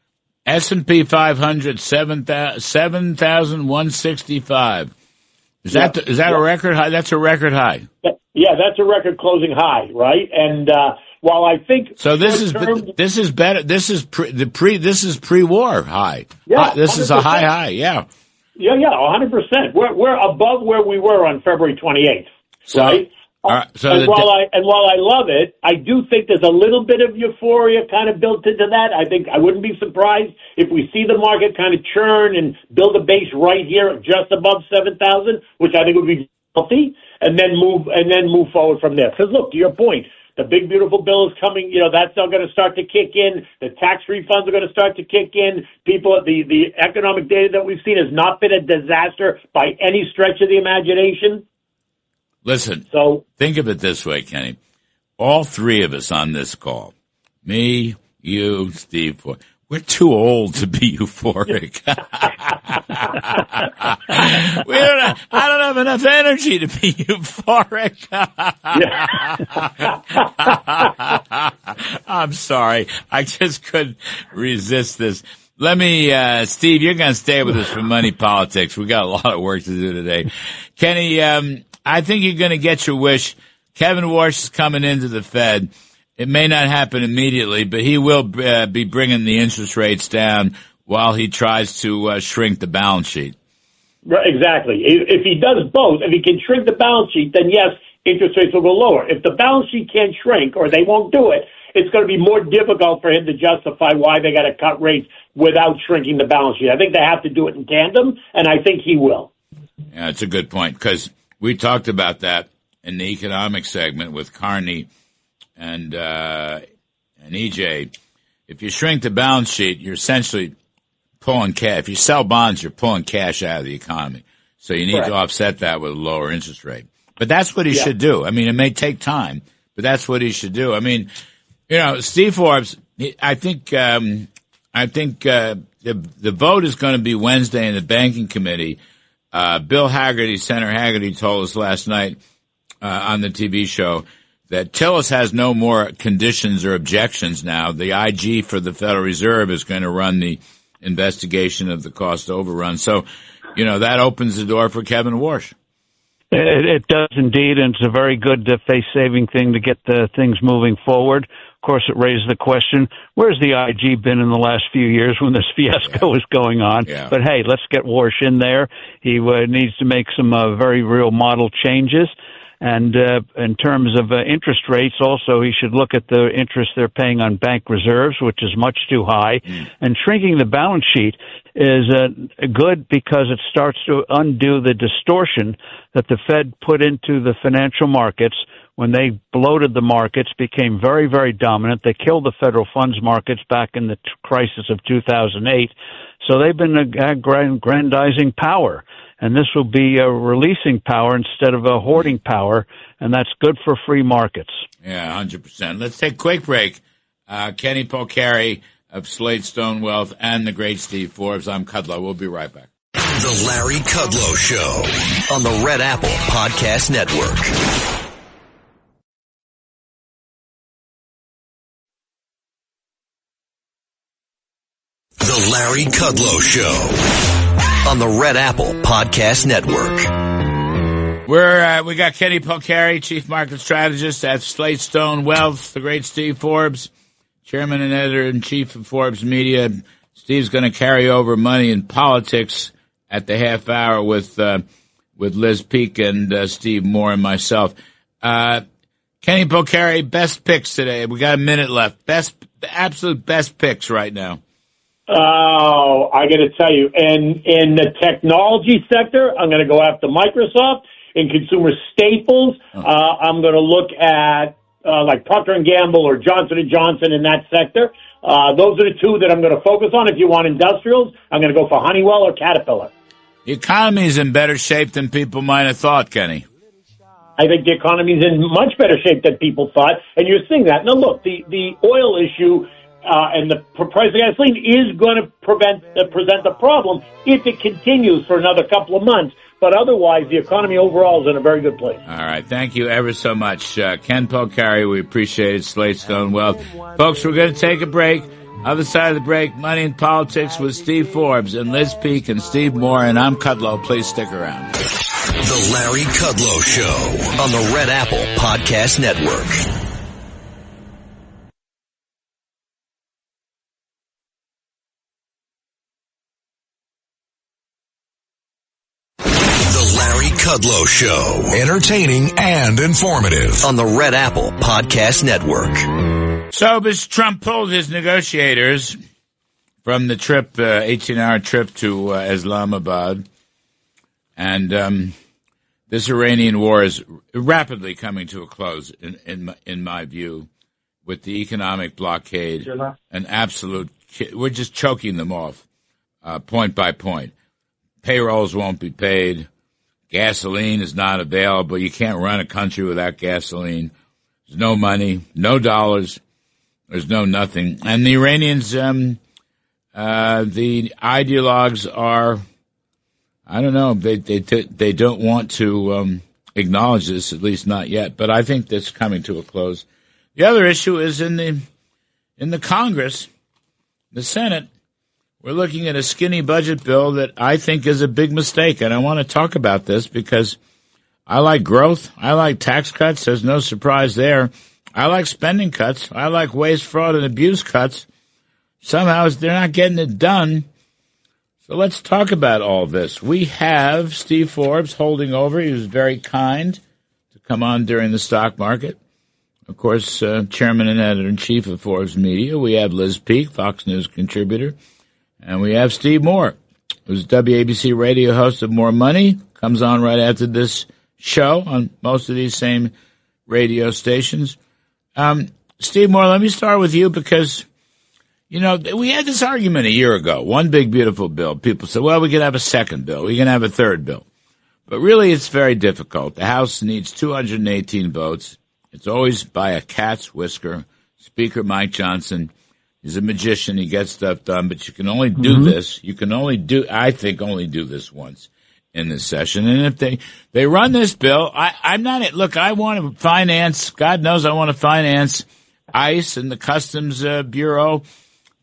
S2: S&P 500, 7,165. Is that a record high? That's a record high.
S9: Yeah, that's a record closing high, right? And while I think
S2: so, this is better. This is pre-war high.
S9: Yeah,
S2: this 100%. Is a high. Yeah.
S9: Yeah, 100%. We're above where we were on February 28th, right? While I love it, I do think there's a little bit of euphoria kind of built into that. I wouldn't be surprised if we see the market kind of churn and build a base right here just above 7,000, which I think would be healthy, and then move forward from there. Because look, to your point, the big beautiful bill is coming. That's not going to start to kick in. The tax refunds are going to start to kick in. The economic data that we've seen has not been a disaster by any stretch of the imagination.
S2: Listen, think of it this way, Kenny. All three of us on this call, me, you, Steve, we're too old to be euphoric. I don't have enough energy to be euphoric. I'm sorry. I just couldn't resist this. Let me, Steve, you're going to stay with us for Money Politics. We got a lot of work to do today. Kenny, I think you're going to get your wish. Kevin Warsh is coming into the Fed. It may not happen immediately, but he will be bringing the interest rates down while he tries to shrink the balance sheet.
S9: Right, exactly. If he does both, if he can shrink the balance sheet, then yes, interest rates will go lower. If the balance sheet can't shrink or they won't do it, it's going to be more difficult for him to justify why they got to cut rates without shrinking the balance sheet. I think they have to do it in tandem, and I think he will.
S2: Yeah, it's a good point because we talked about that in the economic segment with Carney and EJ. If you shrink the balance sheet, you're essentially pulling cash. If you sell bonds, you're pulling cash out of the economy. So you need to offset that with a lower interest rate. But that's what he should do. I mean, it may take time, but that's what he should do. I mean, Steve Forbes, I think the vote is going to be Wednesday in the banking committee. Bill Hagerty, Senator Hagerty, told us last night on the TV show that Tillis has no more conditions or objections now. The IG for the Federal Reserve is going to run the investigation of the cost overrun. So, that opens the door for Kevin Warsh.
S8: It does indeed, and it's a very good face-saving thing to get the things moving forward. Of course, it raised the question, where's the IG been in the last few years when this fiasco was going on? Yeah. But, hey, let's get Warsh in there. He needs to make some very real model changes. And in terms of interest rates, also, he should look at the interest they're paying on bank reserves, which is much too high. And shrinking the balance sheet is good because it starts to undo the distortion that the Fed put into the financial markets when they bloated the markets, became very, very dominant. They killed the federal funds markets back in the crisis of 2008. So they've been aggrandizing power. And this will be a releasing power instead of a hoarding power, and that's good for free markets.
S2: Yeah, 100%. Let's take a quick break. Kenny Polcari of Slate Stone Wealth and the great Steve Forbes. I'm Kudlow. We'll be right back.
S1: The Larry Kudlow Show on the Red Apple Podcast Network. The Larry Kudlow Show on the Red Apple Podcast Network.
S2: We got Kenny Polcari, Chief Market Strategist at Slate Stone Wealth, the great Steve Forbes, Chairman and Editor-in-Chief of Forbes Media. Steve's going to carry over money in politics at the half hour with Liz Peek and Steve Moore and myself. Kenny Polcari, best picks today. We got a minute left. The absolute best picks right now.
S9: Oh, I got to tell you, in the technology sector, I'm going to go after Microsoft. In consumer staples, I'm going to look at like Procter & Gamble or Johnson & Johnson in that sector. Those are the two that I'm going to focus on. If you want industrials, I'm going to go for Honeywell or Caterpillar.
S2: The economy is in better shape than people might have thought, Kenny.
S9: I think the economy is in much better shape than people thought, and you're seeing that. Now, look, the oil issue and the price of gasoline is going to present a problem if it continues for another couple of months. But otherwise, the economy overall is in a very good place.
S2: All right. Thank you ever so much. Ken Polcari, we appreciate it. Slate Stone Wealth. Folks, we're going to take a break. Other side of the break, Money in Politics with Steve Forbes and Liz Peek and Steve Moore. And I'm Kudlow. Please stick around.
S1: The Larry Kudlow Show on the Red Apple Podcast Network. Kudlow Show. Entertaining and informative on the Red Apple Podcast Network.
S2: So, Mr. Trump pulled his negotiators from the trip, 18-hour trip to Islamabad. And this Iranian war is rapidly coming to a close, in my view, with the economic blockade. An absolute, we're just choking them off, point by point. Payrolls won't be paid. Gasoline is not available. You can't run a country without gasoline. There's no money, no dollars. There's no nothing. And the Iranians, the ideologues are, I don't know, they don't want to acknowledge this, at least not yet. But I think that's coming to a close. The other issue is in the Congress, the Senate. We're looking at a skinny budget bill that I think is a big mistake, and I want to talk about this because I like growth. I like tax cuts. There's no surprise there. I like spending cuts. I like waste, fraud, and abuse cuts. Somehow they're not getting it done. So let's talk about all this. We have Steve Forbes holding over. He was very kind to come on during the stock market. Of course, Chairman and Editor-in-Chief of Forbes Media. We have Liz Peek, Fox News contributor. And we have Steve Moore, who's WABC radio host of More Money, comes on right after this show on most of these same radio stations. Steve Moore, let me start with you because, you know, we had this argument a year ago. One big, beautiful bill. People said, well, we can have a second bill. We can have a third bill. But really, it's very difficult. The House needs 218 votes. It's always by a cat's whisker. Speaker Mike Johnson. He's a magician. He gets stuff done, but you can only do this. You can only do, I think, only do this once in this session. And if they run this bill, I'm not, look, I want to finance, God knows I want to finance ICE and the Customs Bureau,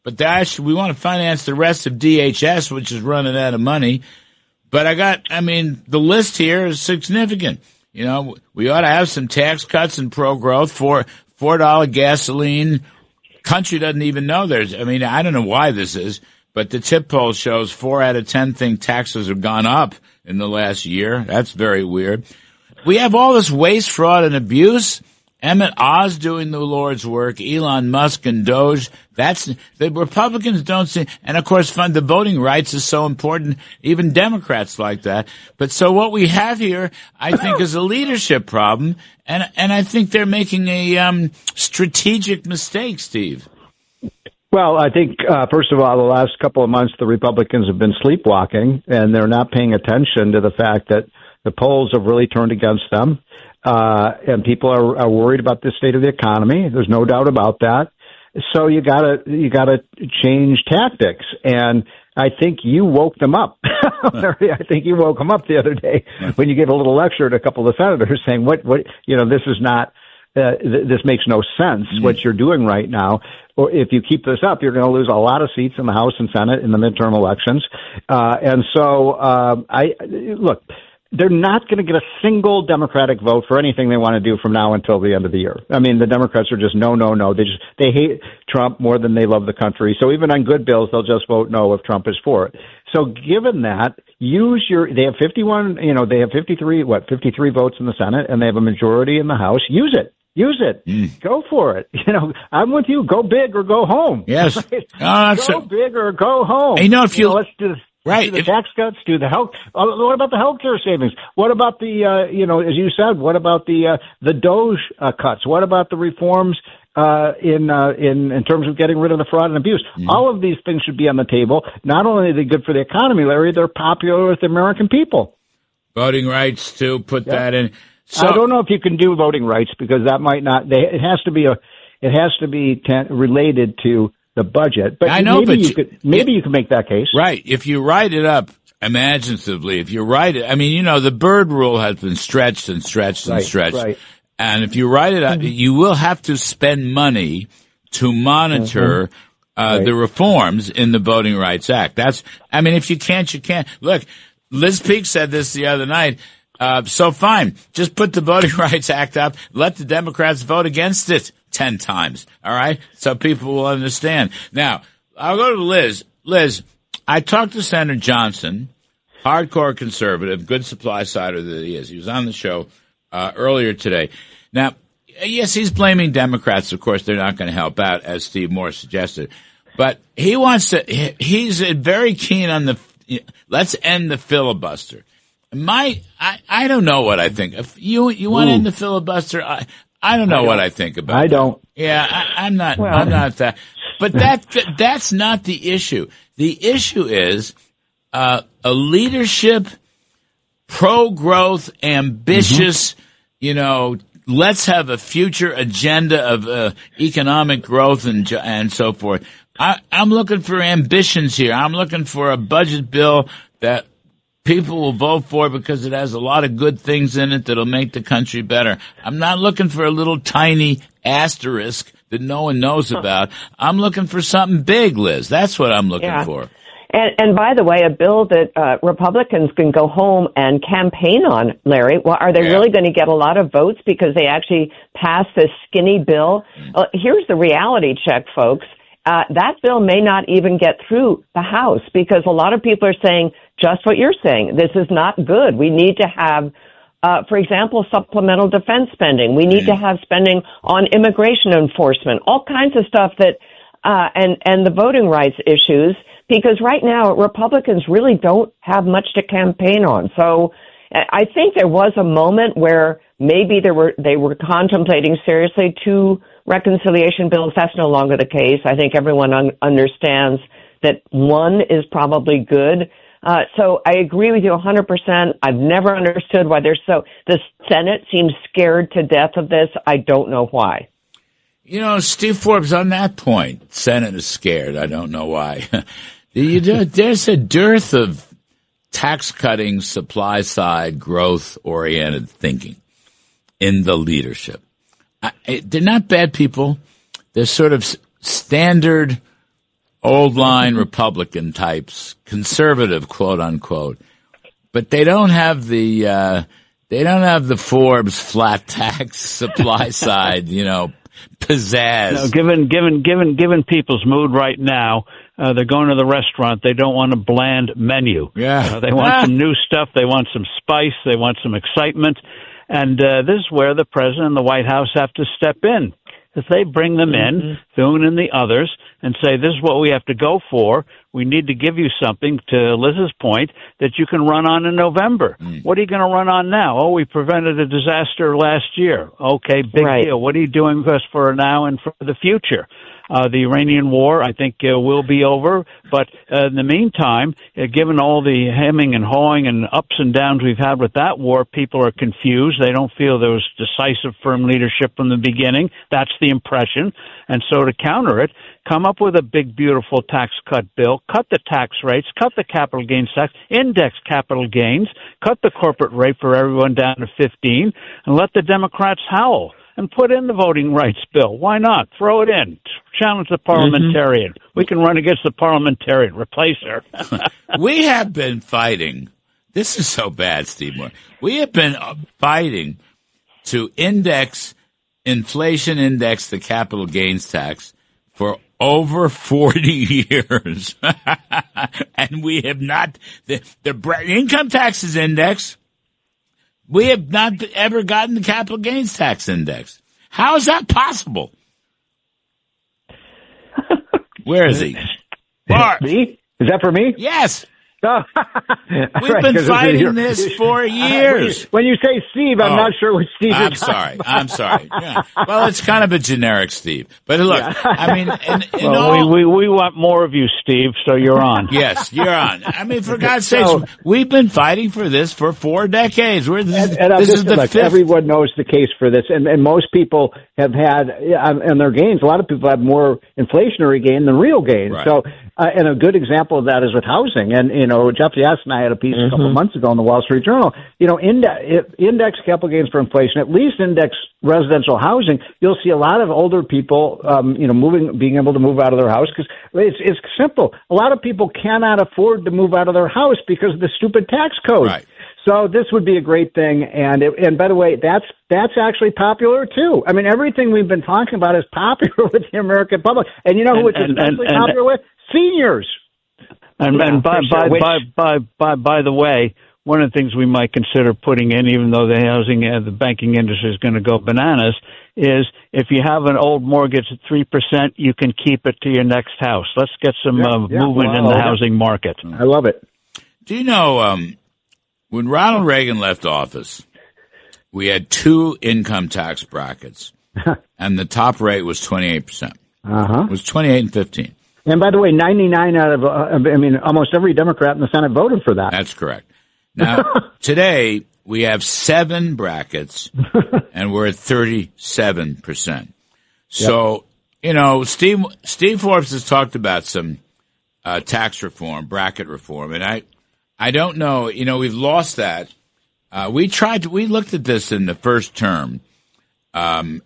S2: but we want to finance the rest of DHS, which is running out of money. But the list here is significant. You know, we ought to have some tax cuts and pro-growth for $4 gasoline. Country doesn't even know I don't know why this is, but the tip poll shows 4 out of 10 think taxes have gone up in the last year. That's very weird. We have all this waste, fraud, and abuse. Emmett Oz doing the Lord's work, Elon Musk and Doge. The Republicans don't see, and of course, the voting rights is so important. Even Democrats like that. But so what we have here, I think, is a leadership problem, and I think they're making a strategic mistake, Steve.
S8: Well, I think, first of all, the last couple of months, the Republicans have been sleepwalking, and they're not paying attention to the fact that the polls have really turned against them. And people are worried about the state of the economy. There's no doubt about that.
S10: So you gotta change tactics. And I think you woke them up. I think you woke them up the other day when you gave a little lecture to a couple of the senators saying, this is not, this makes no sense what you're doing right now. Or if you keep this up, you're going to lose a lot of seats in the House and Senate in the midterm elections. Look, they're not going to get a single Democratic vote for anything they want to do from now until the end of the year. I mean, the Democrats are just no. They hate Trump more than they love the country. So even on good bills, they'll just vote no if Trump is for it. So given that, they have 51, they have 53 votes in the Senate, and they have a majority in the House. Use it. Go for it. I'm with you. Go big or go home.
S2: Yes.
S10: Go big or go home.
S2: Let's do
S10: do the tax cuts, do the health. What about the health care savings? What about the, as you said, what about the DOGE cuts? What about the reforms in terms of getting rid of the fraud and abuse? All of these things should be on the table. Not only are they good for the economy, Larry, they're popular with the American people.
S2: Voting rights, too, put that in. So,
S10: I don't know if you can do voting rights because that might not. It has to be related to the budget. But
S2: I know,
S10: maybe you could make that case.
S2: Right. If you write it up imaginatively, the Byrd rule has been stretched and stretched and stretched.
S10: Right.
S2: And if you write it up, you will have to spend money to monitor the reforms in the Voting Rights Act. If you can't, you can't. Look, Liz Peek said this the other night. So fine, just put the Voting Rights Act up, let the Democrats vote against it 10 times, all right? So people will understand. Now, I'll go to Liz. Liz, I talked to Senator Johnson, hardcore conservative, good supply sider that he is. He was on the show earlier today. Now, yes, he's blaming Democrats. Of course, they're not going to help out, as Steve Moore suggested. But he's very keen on let's end the filibuster. I don't know what I think. If you want to end the filibuster, I don't know what I think about it.
S10: I don't.
S2: Yeah, I'm not that. But that's not the issue. The issue is a leadership, pro-growth, ambitious, let's have a future agenda of economic growth and so forth. I'm looking for ambitions here. I'm looking for a budget bill that people will vote for because it has a lot of good things in it that'll make the country better. I'm not looking for a little tiny asterisk that no one knows about. I'm looking for something big, Liz. That's what I'm looking for.
S11: And by the way, a bill that Republicans can go home and campaign on, Larry. Well, are they really going to get a lot of votes because they actually passed this skinny bill? Here's the reality check, folks. That bill may not even get through the House because a lot of people are saying just what you're saying. This is not good. We need to have, for example, supplemental defense spending. We need to have spending on immigration enforcement, all kinds of stuff that, and the voting rights issues, because right now Republicans really don't have much to campaign on. So I think there was a moment where maybe they were contemplating seriously two reconciliation bills. That's no longer the case. I think everyone understands that one is probably good. So I agree with you 100%. I've never understood why the Senate seems scared to death of this. I don't know why.
S2: Steve Forbes, on that point, Senate is scared. I don't know why. There's a dearth of tax-cutting, supply-side, growth-oriented thinking in the leadership. They're not bad people. They're sort of standard old-line Republican types, conservative, quote-unquote. But they don't have the Forbes flat tax supply-side, pizzazz.
S8: No, given people's mood right now, they're going to the restaurant. They don't want a bland menu.
S2: Yeah.
S8: They want some new stuff. They want some spice. They want some excitement. And this is where the president and the White House have to step in. If they bring them in, Thune and the others, and say, this is what we have to go for, we need to give you something, to Liz's point, that you can run on in November. What are you going to run on now? Oh, we prevented a disaster last year. Okay, big deal. What are you doing for us for now and for the future? The Iranian war, I think, will be over. But in the meantime, given all the hemming and hawing and ups and downs we've had with that war, people are confused. They don't feel there was decisive, firm leadership from the beginning. That's the impression. And so to counter it, come up with a big, beautiful tax cut bill, cut the tax rates, cut the capital gains tax, index capital gains, cut the corporate rate for everyone down to 15, and let the Democrats howl. And put in the voting rights bill. Why not? Throw it in. Challenge the parliamentarian. We can run against the parliamentarian. Replace her.
S2: We have been fighting. This is so bad, Steve Moore. We have been fighting to inflation index the capital gains tax for over 40 years. And we have not, the income tax is indexed. We have not ever gotten the capital gains tax index. How is that possible? Where is he? Bart.
S10: Me? Is that for me?
S2: Yes.
S10: Oh.
S2: We've been fighting this for years.
S10: When you say Steve, I'm not sure what Steve
S2: I'm sorry. I'm sorry. Yeah. Well, it's kind of a generic Steve. But look, I mean,
S8: we want more of you, Steve, so you're on.
S2: Yes, you're on. I mean, for God's sakes, we've been fighting for this for 4 decades. This is the fifth.
S10: Everyone knows the case for this, and most people have had, and their gains, a lot of people have more inflationary gain than real gain.
S2: Right.
S10: So, and a good example of that is with housing. And, Jeff Yass and I had a piece a couple of months ago in the Wall Street Journal. Index capital gains for inflation, at least index residential housing. You'll see a lot of older people, being able to move out of their house because it's simple. A lot of people cannot afford to move out of their house because of the stupid tax code.
S2: Right.
S10: So this would be a great thing. And by the way, that's actually popular too. I mean, everything we've been talking about is popular with the American public. And you know who it's especially popular with? Seniors.
S8: And by the way, one of the things we might consider putting in, even though the banking industry is going to go bananas, is if you have an old mortgage at 3%, you can keep it to your next house. Let's get some movement in the housing market.
S10: I love it.
S2: Do you know when Ronald Reagan left office, we had 2 income tax brackets, and the top rate was 28%. It was 28 and 15.
S10: And by the way, 99 out of, almost every Democrat in the Senate voted for that.
S2: That's correct. Now, today, we have 7 brackets, and we're at 37%. So, Steve Forbes has talked about some tax reform, bracket reform, and I don't know, we've lost that. We looked at this in the first term, and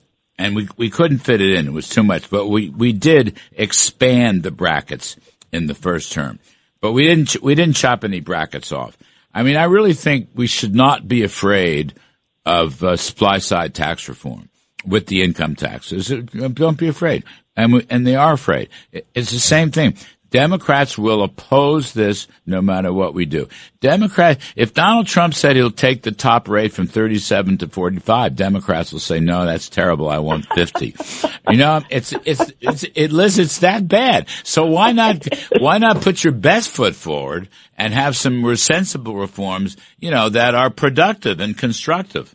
S2: we couldn't fit it in. It was too much. But we did expand the brackets in the first term. But we didn't chop any brackets off. I mean, I really think we should not be afraid of supply-side tax reform with the income taxes. Don't be afraid. And they are afraid. It's the same thing. Democrats will oppose this no matter what we do. If Donald Trump said he'll take the top rate from 37 to 45, Democrats will say, no, that's terrible. I want 50. It's that bad. So why not put your best foot forward and have some sensible reforms, that are productive and constructive?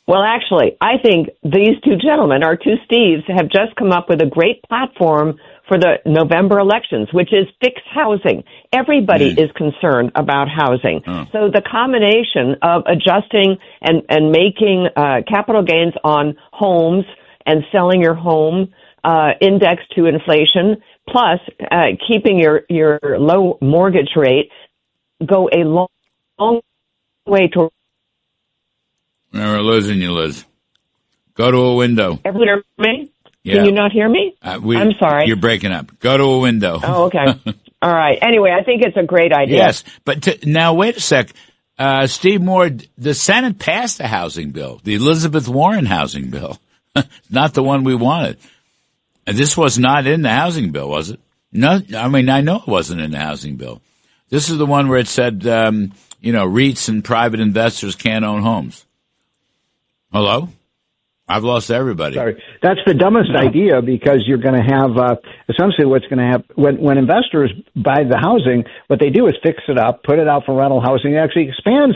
S11: Well, actually, I think these 2 gentlemen, our 2 Steves, have just come up with a great platform for the November elections, which is fix housing. Everybody is concerned about housing. So the combination of adjusting and making capital gains on homes and selling your home indexed to inflation, plus keeping your low mortgage rate, go a long way to.
S2: We're losing you, Liz. Go to a window.
S11: Everyone hear me?
S2: Yeah.
S11: Can you not hear me? I'm sorry.
S2: You're breaking up. Go to a window.
S11: Oh, okay. All right. Anyway, I think it's a great idea.
S2: Yes, but now wait a sec. Steve Moore, the Senate passed the housing bill, the Elizabeth Warren housing bill, not the one we wanted. And this was not in the housing bill, was it? No, I mean, I know it wasn't in the housing bill. This is the one where it said, REITs and private investors can't own homes. Hello? I've lost everybody.
S10: Sorry. That's the dumbest idea because you're going to have, essentially what's going to happen when investors buy the housing, what they do is fix it up, put it out for rental housing. It actually expands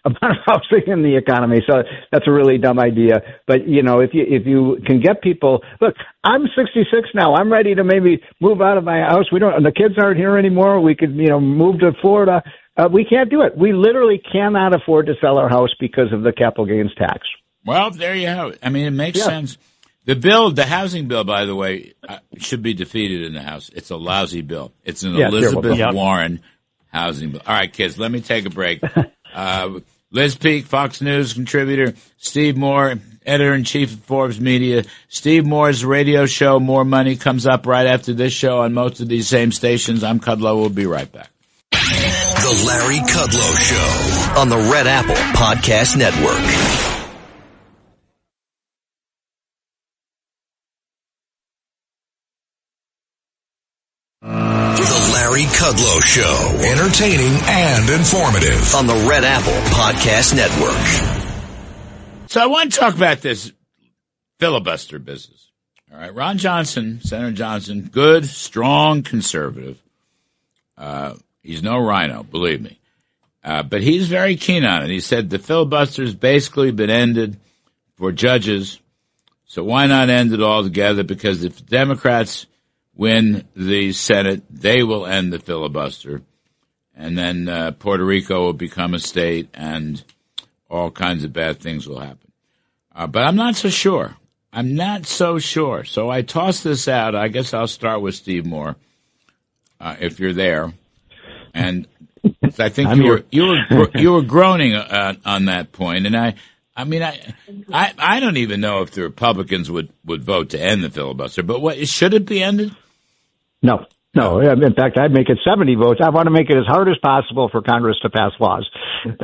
S10: about housing and the economy. So that's a really dumb idea. But, if you can get people, look, I'm 66 now. I'm ready to maybe move out of my house. The kids aren't here anymore. We could, move to Florida. We can't do it. We literally cannot afford to sell our house because of the capital gains tax.
S2: Well, there you have it. I mean, it makes sense. The housing bill, by the way, should be defeated in the House. It's a lousy bill. It's an Elizabeth Warren housing bill. All right, kids, let me take a break. Liz Peek, Fox News contributor, Steve Moore, editor-in-chief of Forbes Media. Steve Moore's radio show, More Money, comes up right after this show on most of these same stations. I'm Kudlow. We'll be right back.
S1: The Larry Kudlow Show on the Red Apple Podcast Network. The Larry Kudlow Show, entertaining and informative on the Red Apple Podcast Network.
S2: So I want to talk about this filibuster business. All right, Ron Johnson, Senator Johnson, good, strong conservative. He's no rhino, believe me. But he's very keen on it. He said the filibuster's basically been ended for judges, so why not end it altogether? Because if Democrats win the Senate, they will end the filibuster, and then Puerto Rico will become a state, and all kinds of bad things will happen. But I'm not so sure. So I tossed this out. I guess I'll start with Steve Moore, if you're there. And I think you were groaning on that point, and I don't even know if the Republicans would vote to end the filibuster. But should it be ended?
S10: No. In fact, I'd make it 70 votes. I want to make it as hard as possible for Congress to pass laws. And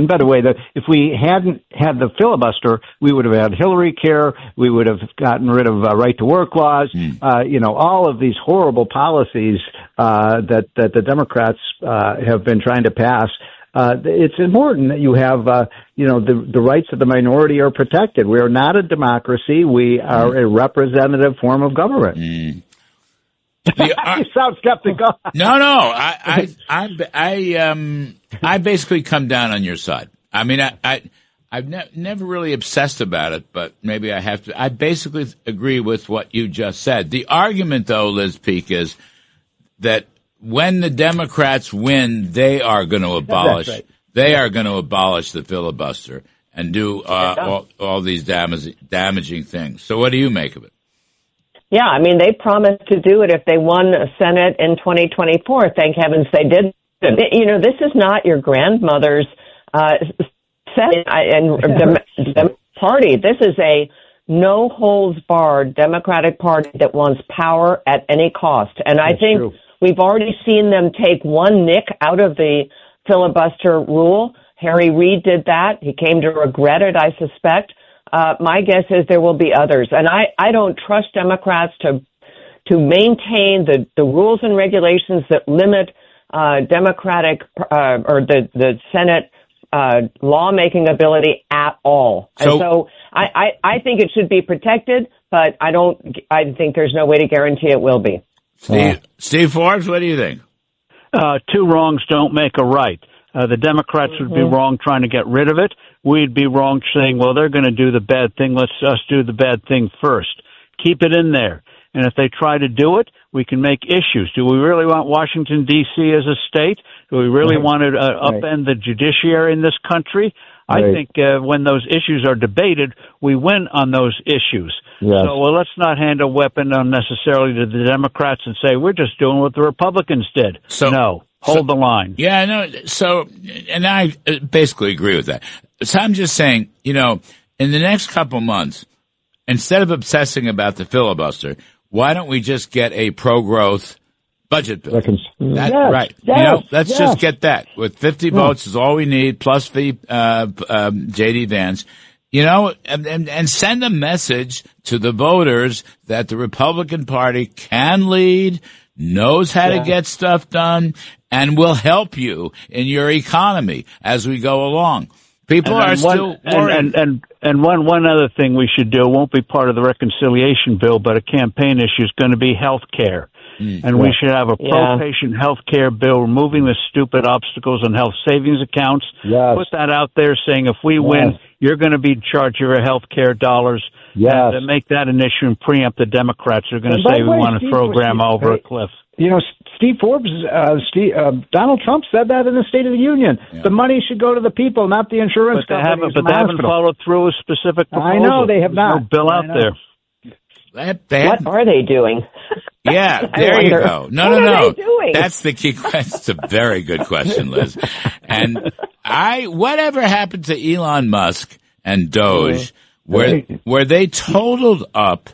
S10: by the way, if we hadn't had the filibuster, we would have had Hillary care. We would have gotten rid of right to work laws. All of these horrible policies that the Democrats have been trying to pass. It's important that you have, the rights of the minority are protected. We are not a democracy. We are a representative form of government. You sound skeptical.
S2: No. I basically come down on your side. I mean, I've never really obsessed about it, but maybe I have to. I basically agree with what you just said. The argument, though, Liz Peek, is that when the Democrats win, they are going to abolish. Right. They are going to abolish the filibuster and do all these damaging things. So, what do you make of it?
S11: Yeah, I mean, they promised to do it if they won a Senate in 2024. Thank heavens they did. This is not your grandmother's Senate and party. This is a no-holds-barred Democratic Party that wants power at any cost. And I think we've already seen them take one nick out of the filibuster rule. Harry Reid did that. He came to regret it, I suspect. My guess is there will be others. And I don't trust Democrats to maintain the rules and regulations that limit Democratic or the Senate lawmaking ability at all. So I think it should be protected, but I think there's no way to guarantee it will be.
S2: Steve Forbes, what do you think?
S8: Two wrongs don't make a right. The Democrats would be wrong trying to get rid of it. We'd be wrong saying, well, they're going to do the bad thing. Let's us do the bad thing first. Keep it in there. And if they try to do it, we can make issues. Do we really want Washington, D.C. as a state? Do we really want to upend the judiciary in this country? I think when those issues are debated, we win on those issues. Yes. So let's not hand a weapon unnecessarily to the Democrats and say, we're just doing what the Republicans did. No. Hold the line.
S2: Yeah, no. So, and I basically agree with that. So I'm just saying, in the next couple months, instead of obsessing about the filibuster, why don't we just get a pro-growth budget bill? Right.
S10: Yes,
S2: let's just get that. With 50 votes is all we need, plus the J.D. Vance. And send a message to the voters that the Republican Party can lead, knows how to get stuff done, and will help you in your economy as we go along. People are still worried.
S8: And one other thing we should do, won't be part of the reconciliation bill, but a campaign issue is going to be health care. and we should have a pro-patient health care bill, removing the stupid obstacles on health savings accounts. Put that out there saying if we win, you're going to be in charge of your health care dollars. And make that an issue and preempt the Democrats who are going to say we want to throw Grandma over a cliff.
S10: You know, Steve Forbes, Donald Trump said that in the State of the Union. Yeah. The money should go to the people, not the insurance companies.
S8: But they haven't followed through with specific proposals.
S10: I know they have not.
S8: No bill out there.
S11: What are they doing?
S2: Yeah, there you go. No. That's the key question. It's a very good question, Liz. And whatever happened to Elon Musk and Doge, where they totaled up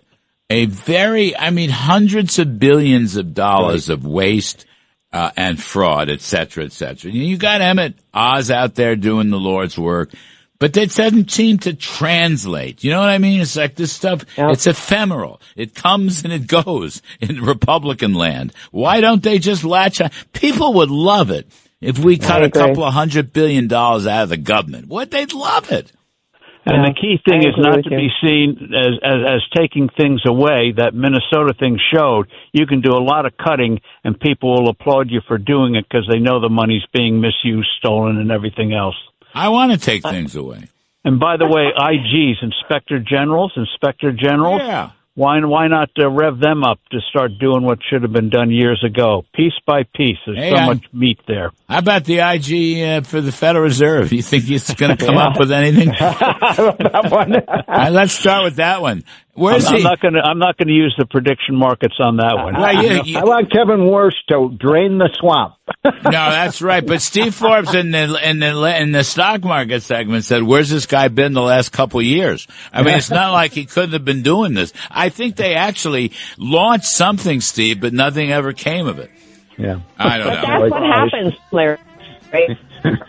S2: hundreds of billions of dollars of waste and fraud, et cetera, et cetera. You got Emmett Oz out there doing the Lord's work, but that doesn't seem to translate. You know what I mean? It's like this stuff, it's ephemeral. It comes and it goes in Republican land. Why don't they just latch on? People would love it if we cut a couple of $100 billion out of the government. They'd love it.
S8: And the key thing is not to be seen as taking things away. That Minnesota thing showed you can do a lot of cutting and people will applaud you for doing it because they know the money's being misused, stolen, and everything else.
S2: I want to take things away.
S8: And by the way, IGs, Inspector Generals,
S2: yeah.
S8: Why not rev them up to start doing what should have been done years ago, piece by piece? There's so much meat there.
S2: How about the IG for the Federal Reserve? You think he's going to come up with anything?
S10: That one.
S2: Let's start with that one.
S8: I'm not going to use the prediction markets on that one.
S10: I want Kevin Warsh to drain the swamp.
S2: No, that's right. But Steve Forbes in the stock market segment said, "Where's this guy been the last couple of years?" I mean, it's not like he couldn't have been doing this. I think they actually launched something, Steve, but nothing ever came of it.
S10: Yeah,
S2: I don't know.
S11: That's what happens, Larry. Right?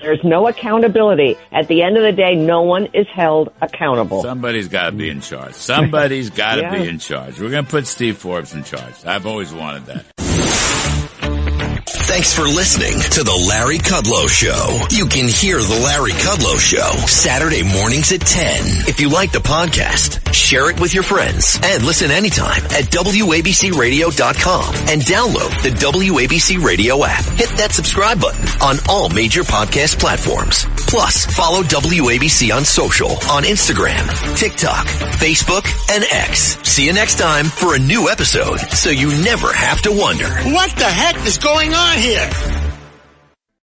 S11: There's no accountability. At the end of the day, no one is held accountable.
S2: Somebody's got to be in charge. Somebody's got to be in charge. We're going to put Steve Forbes in charge. I've always wanted that.
S1: Thanks for listening to The Larry Kudlow Show. You can hear The Larry Kudlow Show Saturday mornings at 10. If you like the podcast, share it with your friends and listen anytime at WABCRadio.com and download the WABC Radio app. Hit that subscribe button on all major podcast platforms. Plus, follow WABC on social on Instagram, TikTok, Facebook, and X. See you next time for a new episode so you never have to wonder.
S12: What the heck is going on here?